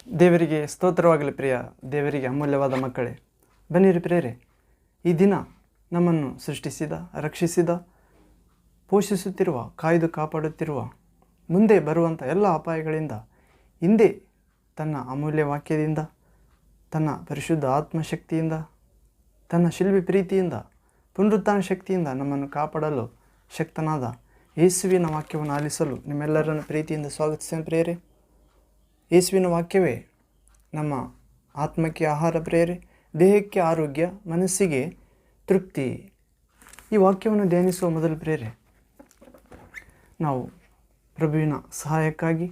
ದೇವರಿಗೆ ಸ್ತೋತ್ರವಾಗಲಿ ಪ್ರಿಯ ದೇವರಿಗೆ ಅಮೂಲ್ಯವಾದ ಮಕ್ಕಳೇ. ಬನ್ನಿರಿ ಪ್ರಿಯರೇ, ಈ ದಿನ ನಮ್ಮನ್ನು ಸೃಷ್ಟಿಸಿದ, ರಕ್ಷಿಸಿದ, ಪೋಷಿಸುತ್ತಿರುವ, ಕಾಯ್ದು ಕಾಪಾಡುತ್ತಿರುವ, ಮುಂದೆ ಬರುವಂಥ ಎಲ್ಲ ಅಪಾಯಗಳಿಂದ, ಹಿಂದೆ ತನ್ನ ಅಮೂಲ್ಯ ವಾಕ್ಯದಿಂದ, ತನ್ನ ಪರಿಶುದ್ಧ ಆತ್ಮಶಕ್ತಿಯಿಂದ, ತನ್ನ ಶಿಲ್ಬೆ ಪ್ರೀತಿಯಿಂದ, ಪುನರುತ್ಥಾನ ಶಕ್ತಿಯಿಂದ ನಮ್ಮನ್ನು ಕಾಪಾಡಲು ಶಕ್ತನಾದ ಯೇಸುವಿನ ವಾಕ್ಯವನ್ನು ಆಲಿಸಲು ನಿಮ್ಮೆಲ್ಲರನ್ನು ಪ್ರೀತಿಯಿಂದ ಸ್ವಾಗತಿಸ್ತೇನೆ ಪ್ರಿಯರೇ. ಯೇಸುವಿನ ವಾಕ್ಯವೇ ನಮ್ಮ ಆತ್ಮಕ್ಕೆ ಆಹಾರ ಪ್ರಿಯರೇ, ದೇಹಕ್ಕೆ ಆರೋಗ್ಯ, ಮನಸ್ಸಿಗೆ ತೃಪ್ತಿ. ಈ ವಾಕ್ಯವನ್ನು ಧ್ಯಾನಿಸುವ ಮೊದಲು ಪ್ರಿಯರೇ, ನಾವು ಪ್ರಭುವಿನ ಸಹಾಯಕ್ಕಾಗಿ,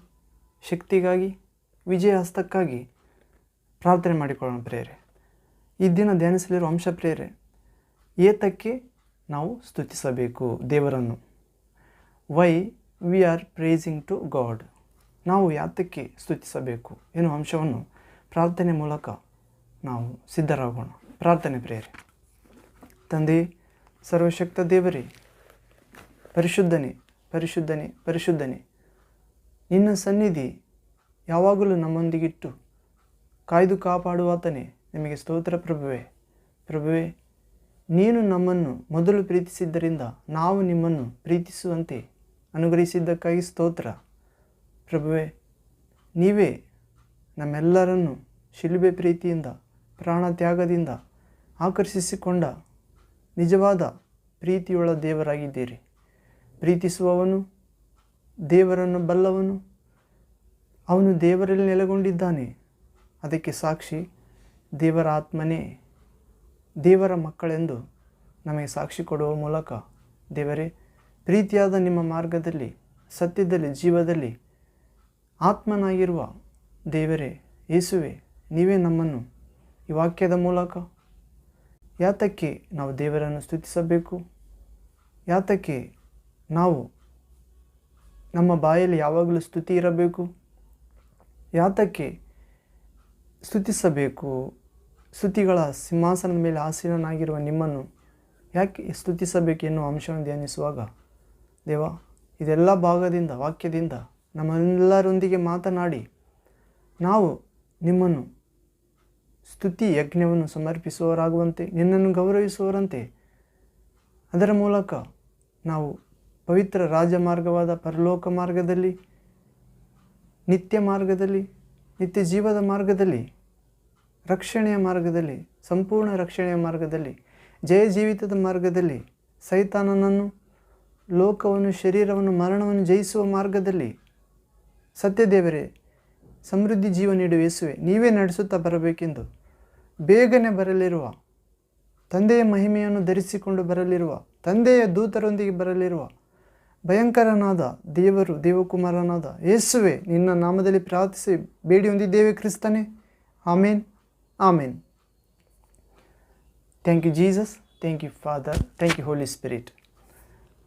ಶಕ್ತಿಗಾಗಿ, ವಿಜಯ ಹಸ್ತಕ್ಕಾಗಿ ಪ್ರಾರ್ಥನೆ ಮಾಡಿಕೊಳ್ಳೋಣ ಪ್ರಿಯರೇ. ಈ ದಿನ ಧ್ಯಾನಿಸಲಿರುವ ಅಂಶ ಪ್ರಿಯರೇ, ಏತಕ್ಕೆ ನಾವು ಸ್ತುತಿಸಬೇಕು ದೇವರನ್ನು. Why we are praising to God. ನಾವು ಯಾತಕ್ಕೆ ಸ್ತುತಿಸಬೇಕು ಎನ್ನುವ ಅಂಶವನ್ನು ಪ್ರಾರ್ಥನೆ ಮೂಲಕ ನಾವು ಸಿದ್ಧರಾಗೋಣ. ಪ್ರಾರ್ಥನೆ ಪ್ರಿಯರೇ. ತಂದೆ, ಸರ್ವಶಕ್ತ ದೇವರೇ, ಪರಿಶುದ್ಧನೇ ಪರಿಶುದ್ಧನೇ ಪರಿಶುದ್ಧನೇ, ನಿನ್ನ ಸನ್ನಿಧಿ ಯಾವಾಗಲೂ ನಮ್ಮೊಂದಿಗಿಟ್ಟು ಕಾಯ್ದು ಕಾಪಾಡುವಾತನೇ, ನಿಮಗೆ ಸ್ತೋತ್ರ ಪ್ರಭುವೇ. ಪ್ರಭುವೇ, ನೀನು ನಮ್ಮನ್ನು ಮೊದಲು ಪ್ರೀತಿಸಿದ್ದರಿಂದ ನಾವು ನಿಮ್ಮನ್ನು ಪ್ರೀತಿಸುವಂತೆ ಅನುಗ್ರಹಿಸಿದ್ದಕ್ಕಾಗಿ ಸ್ತೋತ್ರ ಪ್ರಭುವೇ. ನೀವೇ ನಮ್ಮೆಲ್ಲರನ್ನು ಶಿಲುಬೆ ಪ್ರೀತಿಯಿಂದ, ಪ್ರಾಣ ತ್ಯಾಗದಿಂದ ಆಕರ್ಷಿಸಿಕೊಂಡ ನಿಜವಾದ ಪ್ರೀತಿಯುಳ್ಳ ದೇವರಾಗಿದ್ದೀರಿ. ಪ್ರೀತಿಸುವವನು ದೇವರನ್ನು ಬಲ್ಲವನು, ಅವನು ದೇವರಲ್ಲಿ ನೆಲೆಗೊಂಡಿದ್ದಾನೆ. ಅದಕ್ಕೆ ಸಾಕ್ಷಿ ದೇವರ ಆತ್ಮನೇ. ದೇವರ ಮಕ್ಕಳೆಂದು ನಮಗೆ ಸಾಕ್ಷಿ ಕೊಡುವ ಮೂಲಕ ದೇವರೇ, ಪ್ರೀತಿಯಾದ ನಿಮ್ಮ ಮಾರ್ಗದಲ್ಲಿ, ಸತ್ಯದಲ್ಲಿ, ಜೀವದಲ್ಲಿ ಆತ್ಮನಾಗಿರುವ ದೇವರೇ, ಯೇಸುವೆ, ನೀವೇ ನಮ್ಮನ್ನು ಈ ವಾಕ್ಯದ ಮೂಲಕ ಯಾತಕ್ಕೆ ನಾವು ದೇವರನ್ನು ಸ್ತುತಿಸಬೇಕು, ಯಾತಕ್ಕೆ ನಾವು ನಮ್ಮ ಬಾಯಲ್ಲಿ ಯಾವಾಗಲೂ ಸ್ತುತಿ ಇರಬೇಕು, ಯಾತಕ್ಕೆ ಸ್ತುತಿಸಬೇಕು, ಸ್ತುತಿಗಳ ಸಿಂಹಾಸನದ ಮೇಲೆ ಆಸೀನನಾಗಿರುವ ನಿಮ್ಮನ್ನು ಯಾಕೆ ಸ್ತುತಿಸಬೇಕು ಎನ್ನುವ ಅಂಶವನ್ನು ಧ್ಯಾನಿಸುವಾಗ ದೇವ, ಇದೆಲ್ಲ ಭಾಗದಿಂದ, ವಾಕ್ಯದಿಂದ ನಮ್ಮೆಲ್ಲರೊಂದಿಗೆ ಮಾತನಾಡಿ ನಾವು ನಿಮ್ಮನ್ನು ಸ್ತುತಿ ಯಜ್ಞವನ್ನು ಸಮರ್ಪಿಸುವವರಾಗುವಂತೆ, ನಿನ್ನನ್ನು ಗೌರವಿಸುವವರಂತೆ, ಅದರ ಮೂಲಕ ನಾವು ಪವಿತ್ರ ರಾಜಮಾರ್ಗವಾದ ಪರಲೋಕ ಮಾರ್ಗದಲ್ಲಿ, ನಿತ್ಯ ಮಾರ್ಗದಲ್ಲಿ, ನಿತ್ಯ ಜೀವದ ಮಾರ್ಗದಲ್ಲಿ, ರಕ್ಷಣೆಯ ಮಾರ್ಗದಲ್ಲಿ, ಸಂಪೂರ್ಣ ರಕ್ಷಣೆಯ ಮಾರ್ಗದಲ್ಲಿ, ಜಯ ಜೀವಿತದ ಮಾರ್ಗದಲ್ಲಿ, ಸೈತಾನನನ್ನು, ಲೋಕವನ್ನು, ಶರೀರವನ್ನು, ಮರಣವನ್ನು ಜಯಿಸುವ ಮಾರ್ಗದಲ್ಲಿ ಸತ್ಯದೇವರೇ, ಸಮೃದ್ಧಿ ಜೀವ ನೀಡುವ ಯೇಸುವೆ, ನೀವೇ ನಡೆಸುತ್ತಾ ಬರಬೇಕೆಂದು, ಬೇಗನೆ ಬರಲಿರುವ ತಂದೆಯ ಮಹಿಮೆಯನ್ನು ಧರಿಸಿಕೊಂಡು ಬರಲಿರುವ, ತಂದೆಯ ದೂತರೊಂದಿಗೆ ಬರಲಿರುವ ಭಯಂಕರನಾದ ದೇವರು, ದೇವಕುಮಾರನಾದ ಯೇಸುವೆ, ನಿನ್ನ ನಾಮದಲ್ಲಿ ಪ್ರಾರ್ಥಿಸಿ ಬೇಡಿ ಹೊಂದಿದ್ದೇವೆ ಕ್ರಿಸ್ತನೇ. Amen, amen. Thank you Jesus, thank you Father, thank you holy spirit.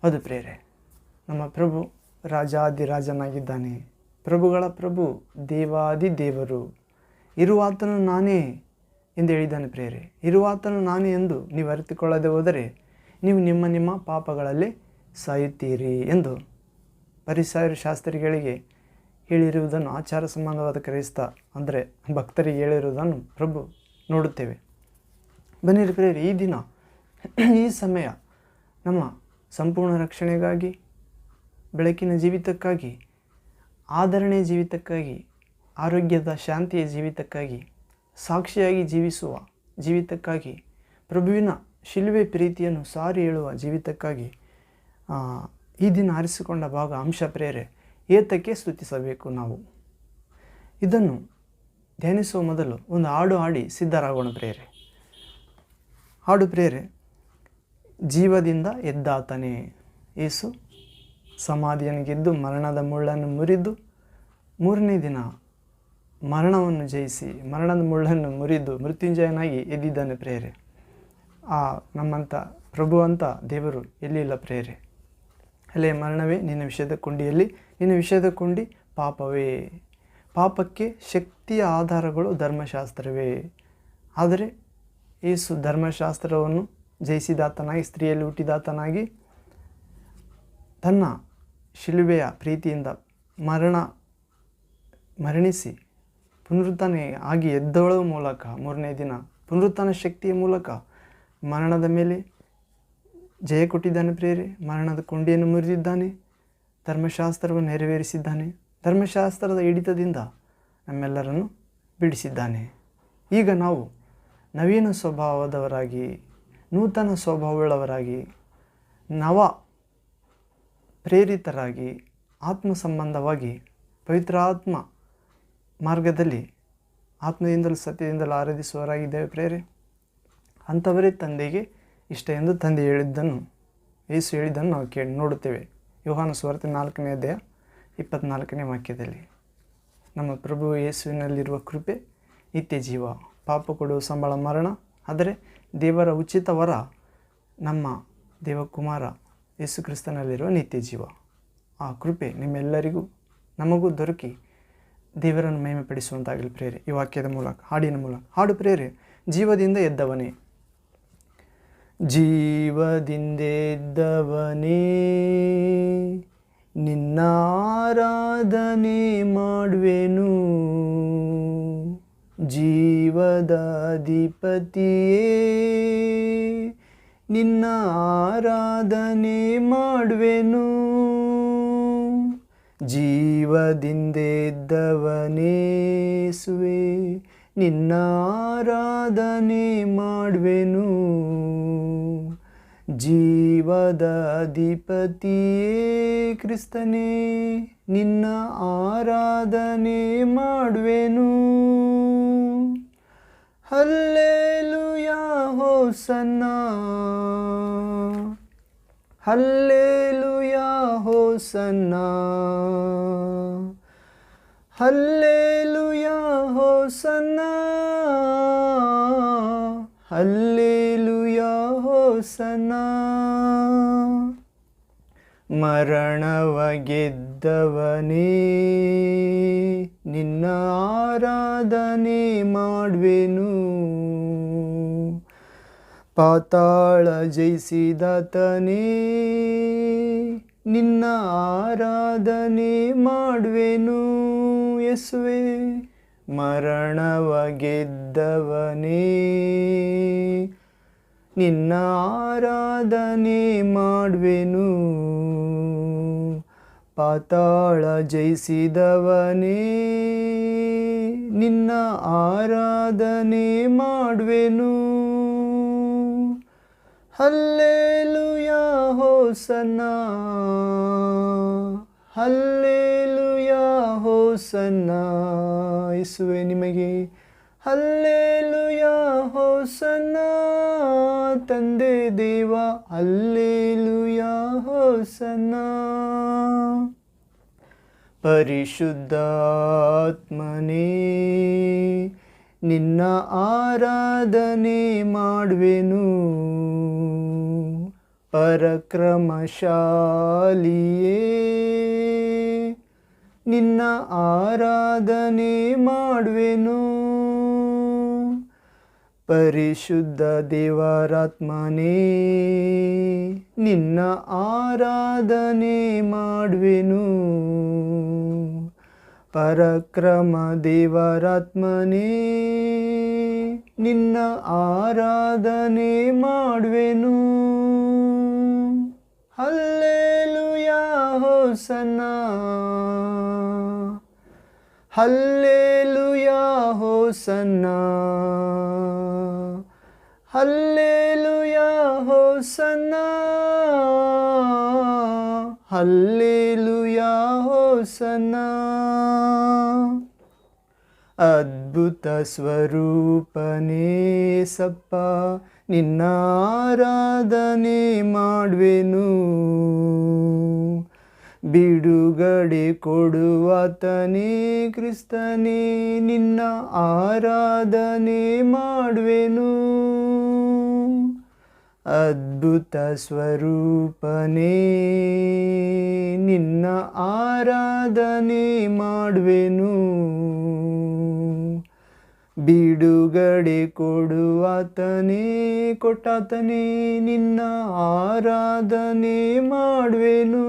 ಅದು ಪ್ರೇರೆ, ನಮ್ಮ ಪ್ರಭು ರಾಜಾದಿರಾಜನಾಗಿದ್ದಾನೆ, ಪ್ರಭುಗಳ ಪ್ರಭು, ದೇವಾದಿ ದೇವರು, ಇರುವಾತನು ನಾನೇ ಎಂದು ಹೇಳಿದ್ದಾನೆ ಪ್ರೇರೆ. ಇರುವಾತನು ನಾನೇ ಎಂದು ನೀವು ಅರಿತುಕೊಳ್ಳದೆ ಹೋದರೆ ನೀವು ನಿಮ್ಮ ನಿಮ್ಮ ಪಾಪಗಳಲ್ಲೇ ಸಾಯುತ್ತೀರಿ ಎಂದು ಪರಿಸರ ಶಾಸ್ತ್ರಿಗಳಿಗೆ ಹೇಳಿರುವುದನ್ನು, ಆಚಾರ ಸಂಬಂಧವಾದ ಕ್ರೈಸ್ತ ಅಂದರೆ ಭಕ್ತರಿಗೆ ಹೇಳಿರುವುದನ್ನು ಪ್ರಭು ನೋಡುತ್ತೇವೆ. ಬನ್ನಿರಿ ಪ್ರೇರೆ, ಈ ದಿನ, ಈ ಸಮಯ ನಮ್ಮ ಸಂಪೂರ್ಣ ರಕ್ಷಣೆಗಾಗಿ, ಬೆಳಕಿನ ಜೀವಿತಕ್ಕಾಗಿ, ಆದರಣೆಯ ಜೀವಿತಕ್ಕಾಗಿ, ಆರೋಗ್ಯದ ಶಾಂತಿಯ ಜೀವಿತಕ್ಕಾಗಿ, ಸಾಕ್ಷಿಯಾಗಿ ಜೀವಿಸುವ ಜೀವಿತಕ್ಕಾಗಿ, ಪ್ರಭುವಿನ ಶಿಲುಬೆ ಪ್ರೀತಿಯನ್ನು ಸಾರಿ ಹೇಳುವ ಜೀವಿತಕ್ಕಾಗಿ ಈ ದಿನ ಆರಿಸಿಕೊಂಡ ಭಾಗ ಅಂಶ ಪ್ರೇರೆ, ಏತಕ್ಕೆ ಸ್ತುತಿಸಬೇಕು ನಾವು. ಇದನ್ನು ಧ್ಯಾನಿಸುವ ಮೊದಲು ಒಂದು ಹಾಡು ಹಾಡಿ ಸಿದ್ಧರಾಗೋಣ ಪ್ರೇರೆ. ಹಾಡು ಪ್ರೇರೆ, ಜೀವದಿಂದ ಎದ್ದಾತನೇ ಯೇಸು, ಸಮಾಧಿಯನ್ನು ಗೆದ್ದು ಮರಣದ ಮುಳ್ಳನ್ನು ಮುರಿದು, ಮೂರನೇ ದಿನ ಮರಣವನ್ನು ಜಯಿಸಿ, ಮರಣದ ಮುಳ್ಳನ್ನು ಮುರಿದು ಮೃತ್ಯುಂಜಯನಾಗಿ ಎದ್ದಿದ್ದಾನೆ ಪ್ರೇರೆ. ನಮ್ಮಂಥ ಪ್ರಭು ಅಂತ ದೇವರು ಎಲ್ಲಿಲ್ಲ ಪ್ರೇರೆ. ಅಲ್ಲೇ ಮರಣವೇ ನಿನ್ನ ವಿಷಯದ ಕೊಂಡಿಯಲ್ಲಿ, ನಿನ್ನ ವಿಷಯದ ಕೊಂಡಿ ಪಾಪವೇ. ಪಾಪಕ್ಕೆ ಶಕ್ತಿಯ ಆಧಾರಗಳು ಧರ್ಮಶಾಸ್ತ್ರವೇ. ಆದರೆ ಯೇಸು ಧರ್ಮಶಾಸ್ತ್ರವನ್ನು ಜಯಿಸಿದಾತನಾಗಿ, ಸ್ತ್ರೀಯಲ್ಲಿ ಹುಟ್ಟಿದಾತನಾಗಿ, ತನ್ನ ಶಿಲುಬೆಯ ಪ್ರೀತಿಯಿಂದ ಮರಣಿಸಿ ಪುನರುತ್ಥಾನ ಆಗಿ ಎದ್ದೇಳುವ ಮೂಲಕ 3ನೇ ದಿನ ಪುನರುತ್ಥಾನ ಶಕ್ತಿಯ ಮೂಲಕ ಮರಣದ ಮೇಲೆ ಜಯ ಕೊಟ್ಟಿದ್ದಾನೆ ಪ್ರಿಯರೇ. ಮರಣದ ಕೊಂಡಿಯನ್ನು ಮುರಿದಿದ್ದಾನೆ, ಧರ್ಮಶಾಸ್ತ್ರವನ್ನು ನೆರವೇರಿಸಿದ್ದಾನೆ, ಧರ್ಮಶಾಸ್ತ್ರದ ಹಿಡಿತದಿಂದ ನಮ್ಮೆಲ್ಲರನ್ನು ಬಿಡಿಸಿದ್ದಾನೆ. ಈಗ ನಾವು ನವೀನ ಸ್ವಭಾವದವರಾಗಿ, ನೂತನ ಸ್ವಭಾವವುಳ್ಳವರಾಗಿ, ನವ ಪ್ರೇರಿತರಾಗಿ, ಆತ್ಮ ಸಂಬಂಧವಾಗಿ ಪವಿತ್ರ ಆತ್ಮ ಮಾರ್ಗದಲ್ಲಿ ಆತ್ಮದಿಂದಲೂ ಸತ್ಯದಿಂದಲೂ ಆರಾಧಿಸುವವರಾಗಿದ್ದೇವೆ ಪ್ರೇರೆ. ಅಂಥವರೇ ತಂದೆಗೆ ಇಷ್ಟ ಎಂದು ತಂದೆ ಹೇಳಿದ್ದನ್ನು, ಯೇಸು ಹೇಳಿದ್ದನ್ನು ನಾವು ನೋಡುತ್ತೇವೆ. ಯೋಹಾನ ಸುವಾರ್ತೆ 4ನೇ ಅಧ್ಯಾಯ 24ನೇ ವಾಕ್ಯದಲ್ಲಿ. ನಮ್ಮ ಪ್ರಭು ಯೇಸುವಿನಲ್ಲಿರುವ ಕೃಪೆ ನಿತ್ಯ ಜೀವ, ಪಾಪ ಕೊಡುವ ಸಂಬಳ ಮರಣ, ಆದರೆ ದೇವರ ಉಚಿತ ವರ ನಮ್ಮ ದೇವಕುಮಾರ ಯೇಸು ಕ್ರಿಸ್ತನಲ್ಲಿರುವ ನಿತ್ಯ ಜೀವ. ಆ ಕೃಪೆ ನಿಮ್ಮೆಲ್ಲರಿಗೂ ನಮಗೂ ದೊರಕಿ ದೇವರನ್ನು ಮಹಿಮೆಪಡಿಸುವಂತಾಗಲಿ ಪ್ರೇರೆ. ಈ ವಾಕ್ಯದ ಮೂಲಕ, ಹಾಡಿನ ಮೂಲಕ. ಹಾಡು ಪ್ರೇರೆ. ಜೀವದಿಂದ ಎದ್ದವನೇ, ಜೀವದಿಂದೆದ್ದವನೇ ನಿನ್ನ ಆರಾಧನೆ ಮಾಡುವೆನು, ಜೀವದ ಅಧಿಪತಿಯೇ ನಿನ್ನ ಆರಾಧನೆ ಮಾಡುವೆನು, ಜೀವದಿಂದೆದ್ದವನೇಸುವೆ ನಿನ್ನ ಆರಾಧನೆ ಮಾಡುವೆನು, ಜೀವದ ಅಧಿಪತಿಯೇ ಕ್ರಿಸ್ತನೇ ನಿನ್ನ ಆರಾಧನೆ ಮಾಡುವೆನು. Hallelujah hosanna, hallelujah hosanna, hallelujah hosanna, hallelujah hosanna. ಮರಣವ ಗೆದ್ದವನೇ ನಿನ್ನ ಆರಾಧನೆ ಮಾಡುವೆನು, ಪಾತಾಳ ಜಯಿಸಿದಾತನೇ ನಿನ್ನ ಆರಾಧನೆ ಮಾಡುವೆನು. ಯೇಸುವೇ ಮರಣವ ಗೆದ್ದವನೇ ನಿನ್ನ ಆರಾಧನೆ ಮಾಡುವೆನು, ಪಾತಾಳ ಜಯಿಸಿದವನೇ ನಿನ್ನ ಆರಾಧನೆ ಮಾಡುವೆನು. Hallelujah hosanna, hallelujah hosanna. ಯೇಸುವೇ ನಿಮಗೆ ಹಲ್ಲೆಲೂಯಾ ಹೋಸನ್ನ, ತಂದೆ ದೇವ ಹಲ್ಲೆಲೂಯಾ ಹೋಸನ್ನ. ಪರಿಶುದ್ಧಾತ್ಮನೇ ನಿನ್ನ ಆರಾಧನೆ ಮಾಡುವೆನು, ಪರಾಕ್ರಮಶಾಲಿಯೇ ನಿನ್ನ ಆರಾಧನೆ ಮಾಡುವೆನು, ಪರಿಶುದ್ಧ ದೇವರಾತ್ಮನೇ ನಿನ್ನ ಆರಾಧನೆ ಮಾಡುವೆನು, ಪರಾಕ್ರಮ ದೇವರಾತ್ಮನೇ ನಿನ್ನ ಆರಾಧನೆ ಮಾಡುವೆನು. Hallelujah hosanna, hallelujah hosanna, hallelujah hosanna, hallelujah hosanna. ಅದ್ಭುತ ಸ್ವರೂಪನೇ ಸಪ್ಪ ನಿನ್ನ ಆರಾಧನೆ ಮಾಡುವೆನು, ಬಿಡುಗಡೆ ಕೊಡುವಾತನೇ ಕ್ರಿಸ್ತನೇ ನಿನ್ನ ಆರಾಧನೆ ಮಾಡುವೆನು. ಅದ್ಭುತ ಸ್ವರೂಪನೇ ನಿನ್ನ ಆರಾಧನೆ ಮಾಡುವೆನು, ಬಿಡುಗಡೆ ಕೊಡುವಾತನೇ ಕೊಟ್ಟಾತನೇ ನಿನ್ನ ಆರಾಧನೆ ಮಾಡುವೆನು.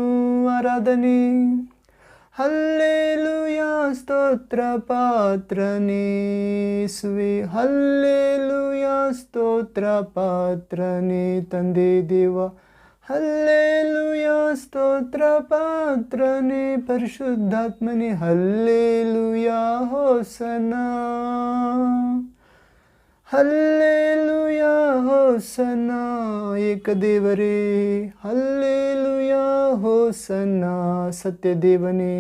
ಆರಾಧನೆ ಹಲ್ಲೇಲೂಯಾ ಸ್ತೋತ್ರ ಪಾತ್ರನೇ ಯೇಸುವೆ, ಹಲ್ಲೇಲೂಯಾ ಸ್ತೋತ್ರ ಪಾತ್ರನೇ ತಂದೆ ದೇವ, ಹಲ್ಲೇಲೂಯಾ ಸ್ತೋತ್ರ ಪಾತ್ರನೇ ಪರಿಶುದ್ಧಾತ್ಮನೇ, ಹಲ್ಲೇಲೂಯಾ ಹೋಸನಾ, ಹಲ್ಲೇಲೂಯಾ ಹೋಸನಾ ಏಕದೇವರೇ, ಹಲ್ಲೇಲೂಯಾ ಹೋಸನಾ ಸತ್ಯದೇವನೇ,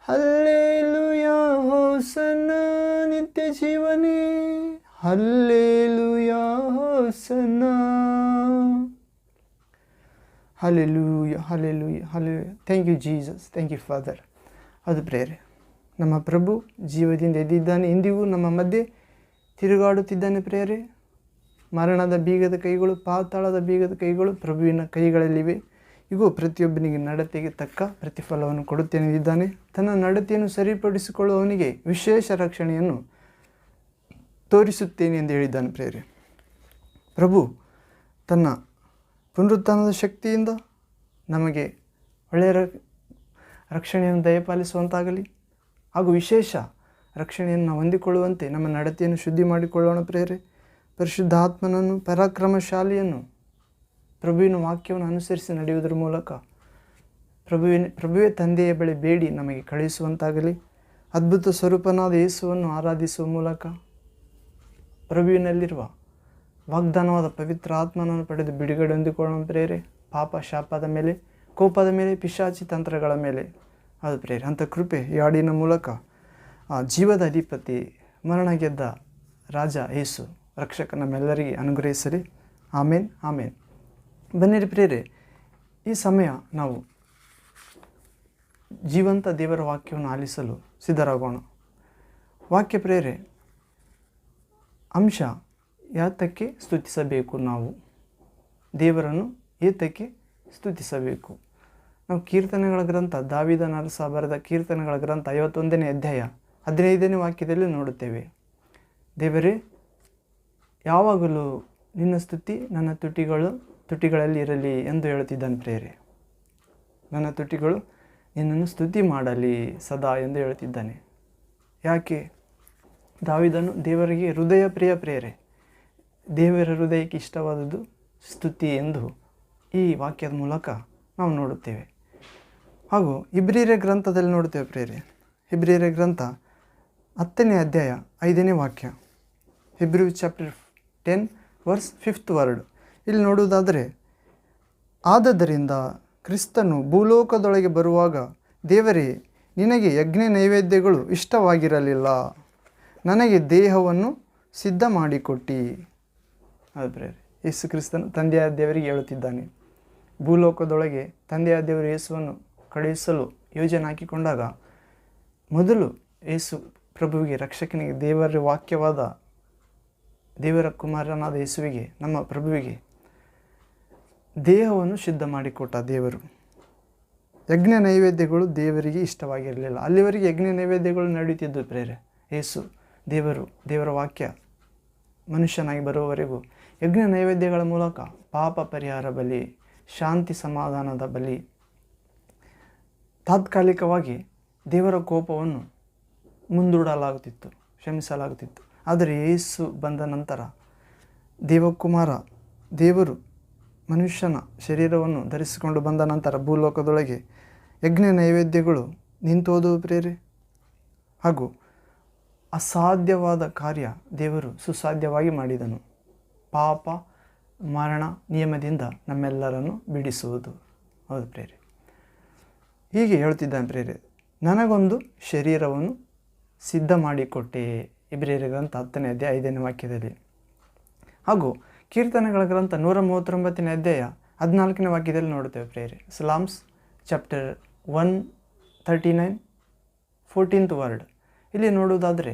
ಹಲ್ಲೇಲೂಯಾ ಹೋಸನಾ ನಿತ್ಯ ಜೀವನೇ, hallelujah hosanna. Hallelujah hallelujah hallelujah. Thank you Jesus, thank you Father. ಅದು ಪ್ರೇರೆ, ನಮ್ಮ ಪ್ರಭು ಜೀವದಿಂದ ಎದ್ದಿದ್ದಾನೆ, ಇಂದಿಗೂ ನಮ್ಮ ಮಧ್ಯೆ ತಿರುಗಾಡುತ್ತಿದ್ದಾನೆ ಪ್ರೇರೆ. ಮರಣದ ಬೀಗದ ಕೈಗಳು, ಪಾತಾಳದ ಬೀಗದ ಕೈಗಳು ಪ್ರಭುವಿನ ಕೈಗಳಲ್ಲಿವೆ. ಇಗೂ ಪ್ರತಿಯೊಬ್ಬನಿಗೆ ನಡತೆಗೆ ತಕ್ಕ ಪ್ರತಿಫಲವನ್ನು ಕೊಡುತ್ತೇನೆ ಇದ್ದಾನೆ. ತನ್ನ ನಡತೆಯನ್ನು ಸರಿಪಡಿಸಿಕೊಳ್ಳುವವನಿಗೆ ವಿಶೇಷ ರಕ್ಷಣೆಯನ್ನು ತೋರಿಸುತ್ತೇನೆ ಎಂದು ಹೇಳಿದ್ದಾನೆ ಪ್ರೇರೆ. ಪ್ರಭು ತನ್ನ ಪುನರುತ್ಥಾನದ ಶಕ್ತಿಯಿಂದ ನಮಗೆ ಒಳ್ಳೆಯ ರಕ್ಷಣೆಯನ್ನು ದಯಪಾಲಿಸುವಂತಾಗಲಿ, ಹಾಗೂ ವಿಶೇಷ ರಕ್ಷಣೆಯನ್ನು ಹೊಂದಿಕೊಳ್ಳುವಂತೆ ನಮ್ಮ ನಡತೆಯನ್ನು ಶುದ್ಧಿ ಮಾಡಿಕೊಳ್ಳೋಣ ಪ್ರೇರೆ. ಪರಿಶುದ್ಧ ಆತ್ಮನನ್ನು, ಪರಾಕ್ರಮಶಾಲಿಯನ್ನು, ಪ್ರಭುವಿನ ವಾಕ್ಯವನ್ನು ಅನುಸರಿಸಿ ನಡೆಯುವುದರ ಮೂಲಕ ಪ್ರಭುವೇ ತಂದೆಯ ಬಳಿ ಬೇಡಿ ನಮಗೆ ಕಳುಹಿಸುವಂತಾಗಲಿ. ಅದ್ಭುತ ಸ್ವರೂಪನಾದ ಯೇಸುವನ್ನು ಆರಾಧಿಸುವ ಮೂಲಕ ಪ್ರಭುವಿನಲ್ಲಿರುವ ವಾಗ್ದಾನವಾದ ಪವಿತ್ರ ಆತ್ಮನನ್ನು ಪಡೆದು ಬಿಡುಗಡೆ ಹೊಂದಿಕೊಳ್ಳೋಣ ಪ್ರೇರೆ. ಪಾಪ ಶಾಪದ ಮೇಲೆ, ಕೋಪದ ಮೇಲೆ, ಪಿಶಾಚಿ ತಂತ್ರಗಳ ಮೇಲೆ ಅದು ಪ್ರೇರೆ. ಅಂಥ ಕೃಪೆ ಈ ಹಾಡಿನ ಮೂಲಕ ಜೀವದ ಅಧಿಪತಿ, ಮರಣ ಗೆದ್ದ ರಾಜ ಯೇಸು ರಕ್ಷಕ ನಮ್ಮೆಲ್ಲರಿಗೆ ಅನುಗ್ರಹಿಸಲಿ. ಆಮೇನ್ ಆಮೇನ್. ಬನ್ನಿರಿ ಪ್ರೇರೆ, ಈ ಸಮಯ ನಾವು ಜೀವಂತ ದೇವರ ವಾಕ್ಯವನ್ನು ಆಲಿಸಲು ಸಿದ್ಧರಾಗೋಣ. ವಾಕ್ಯ ಪ್ರೇರೆ, ಅಂಶ ಯಾತಕ್ಕೆ ಸ್ತುತಿಸಬೇಕು, ನಾವು ದೇವರನ್ನು ಏತಕ್ಕೆ ಸ್ತುತಿಸಬೇಕು. ನಾವು ಕೀರ್ತನೆಗಳ ಗ್ರಂಥ, ದಾವೀದನ ಅರಸ ಬರೆದ ಕೀರ್ತನೆಗಳ ಗ್ರಂಥ 51ನೇ ಅಧ್ಯಾಯ 15ನೇ ವಾಕ್ಯದಲ್ಲಿ ನೋಡುತ್ತೇವೆ. ದೇವರೇ, ಯಾವಾಗಲೂ ನಿನ್ನ ಸ್ತುತಿ ನನ್ನ ತುಟಿಗಳಲ್ಲಿ ಇರಲಿ ಎಂದು ಹೇಳುತ್ತಿದ್ದಾನೆ ಪ್ರೇರೆ. ನನ್ನ ತುಟಿಗಳು ನಿನ್ನನ್ನು ಸ್ತುತಿ ಮಾಡಲಿ ಸದಾ ಎಂದು ಹೇಳುತ್ತಿದ್ದಾನೆ. ಯಾಕೆ? ದಾವೀದನು ದೇವರಿಗೆ ಹೃದಯ ಪ್ರಿಯ ಪ್ರೇರೆ. ದೇವರ ಹೃದಯಕ್ಕೆ ಇಷ್ಟವಾದದ್ದು ಸ್ತುತಿ ಎಂದು ಈ ವಾಕ್ಯದ ಮೂಲಕ ನಾವು ನೋಡುತ್ತೇವೆ. ಹಾಗೂ ಇಬ್ರಿಯರ ಗ್ರಂಥದಲ್ಲಿ ನೋಡುತ್ತೇವೆ ಪ್ರೇರೆ. ಇಬ್ರಿಯರ ಗ್ರಂಥ 10ನೇ ಅಧ್ಯಾಯ 5ನೇ ವಾಕ್ಯ, Hebrews chapter 10 verse 5th word. ಇಲ್ಲಿ ನೋಡುವುದಾದರೆ, ಆದದರಿಂದ ಕ್ರಿಸ್ತನು ಭೂಲೋಕದೊಳಗೆ ಬರುವಾಗ ದೇವರೇ, ನಿನಗೆ ಯಜ್ಞ ನೈವೇದ್ಯಗಳು ಇಷ್ಟವಾಗಿರಲಿಲ್ಲ, ನನಗೆ ದೇಹವನ್ನು ಸಿದ್ಧ ಮಾಡಿಕೊಟ್ಟಿ. ಅದು ಪ್ರೇರೆ, ಯೇಸು ಕ್ರಿಸ್ತನು ತಂದೆಯಾದ ದೇವರಿಗೆ ಹೇಳುತ್ತಿದ್ದಾನೆ. ಭೂಲೋಕದೊಳಗೆ ತಂದೆಯಾದ ದೇವರು ಯೇಸುವನ್ನು ಕಳುಹಿಸಲು ಯೋಜನೆ ಹಾಕಿಕೊಂಡಾಗ ಮೊದಲು ಯೇಸು ಪ್ರಭುವಿಗೆ, ರಕ್ಷಕನಿಗೆ, ದೇವರ ವಾಕ್ಯವಾದ ದೇವರ ಕುಮಾರನಾದ ಯೇಸುವಿಗೆ, ನಮ್ಮ ಪ್ರಭುವಿಗೆ ದೇಹವನ್ನು ಸಿದ್ಧ ಮಾಡಿಕೊಟ್ಟ ದೇವರು. ಯಜ್ಞ ನೈವೇದ್ಯಗಳು ದೇವರಿಗೆ ಇಷ್ಟವಾಗಿರಲಿಲ್ಲ. ಅಲ್ಲಿವರೆಗೆ ಯಜ್ಞ ನೈವೇದ್ಯಗಳು ನಡೆಯುತ್ತಿದ್ದು ಪ್ರೇರೆ. ಯೇಸು ದೇವರ ವಾಕ್ಯ ಮನುಷ್ಯನಾಗಿ ಬರುವವರೆಗೂ ಯಜ್ಞ ನೈವೇದ್ಯಗಳ ಮೂಲಕ ಪಾಪ ಪರಿಹಾರ ಬಲಿ, ಶಾಂತಿ ಸಮಾಧಾನದ ಬಲಿ, ತಾತ್ಕಾಲಿಕವಾಗಿ ದೇವರ ಕೋಪವನ್ನು ಮುಂದೂಡಲಾಗುತ್ತಿತ್ತು, ಕ್ಷಮಿಸಲಾಗುತ್ತಿತ್ತು. ಆದರೆ ಯೇಸು ಬಂದ ನಂತರ ದೇವಕುಮಾರ ದೇವರು ಮನುಷ್ಯನ ಶರೀರವನ್ನು ಧರಿಸಿಕೊಂಡು ಬಂದ ನಂತರ ಭೂಲೋಕದೊಳಗೆ ಯಜ್ಞ ನೈವೇದ್ಯಗಳು ನಿಂತೋದವು ಪ್ರೇರೆ. ಹಾಗೂ ಅಸಾಧ್ಯವಾದ ಕಾರ್ಯ ದೇವರು ಸುಸಾಧ್ಯವಾಗಿ ಮಾಡಿದನು. ಪಾಪ ಮರಣ ನಿಯಮದಿಂದ ನಮ್ಮೆಲ್ಲರನ್ನು ಬಿಡಿಸುವುದು. ಹೌದು ಪ್ರೇರೆ. ಹೀಗೆ ಹೇಳ್ತಿದ್ದಾನೆ ಪ್ರೇರೆ, ನನಗೊಂದು ಶರೀರವನ್ನು ಸಿದ್ಧ ಮಾಡಿಕೊಟ್ಟೆ. ಇಬ್ರಿಯರ ಗ್ರಂಥ 10ನೇ ಅಧ್ಯಾಯ 5ನೇ ವಾಕ್ಯದಲ್ಲಿ. ಹಾಗೂ ಕೀರ್ತನೆಗಳ ಗ್ರಂಥ 139ನೇ ಅಧ್ಯಾಯ 14ನೇ ವಾಕ್ಯದಲ್ಲಿ ನೋಡುತ್ತೇವೆ ಪ್ರೇರೆ. ಸಲಾಮ್ಸ್ ಚಾಪ್ಟರ್ 139 14th ವರ್ಡ್. ಇಲ್ಲಿ ನೋಡುವುದಾದರೆ,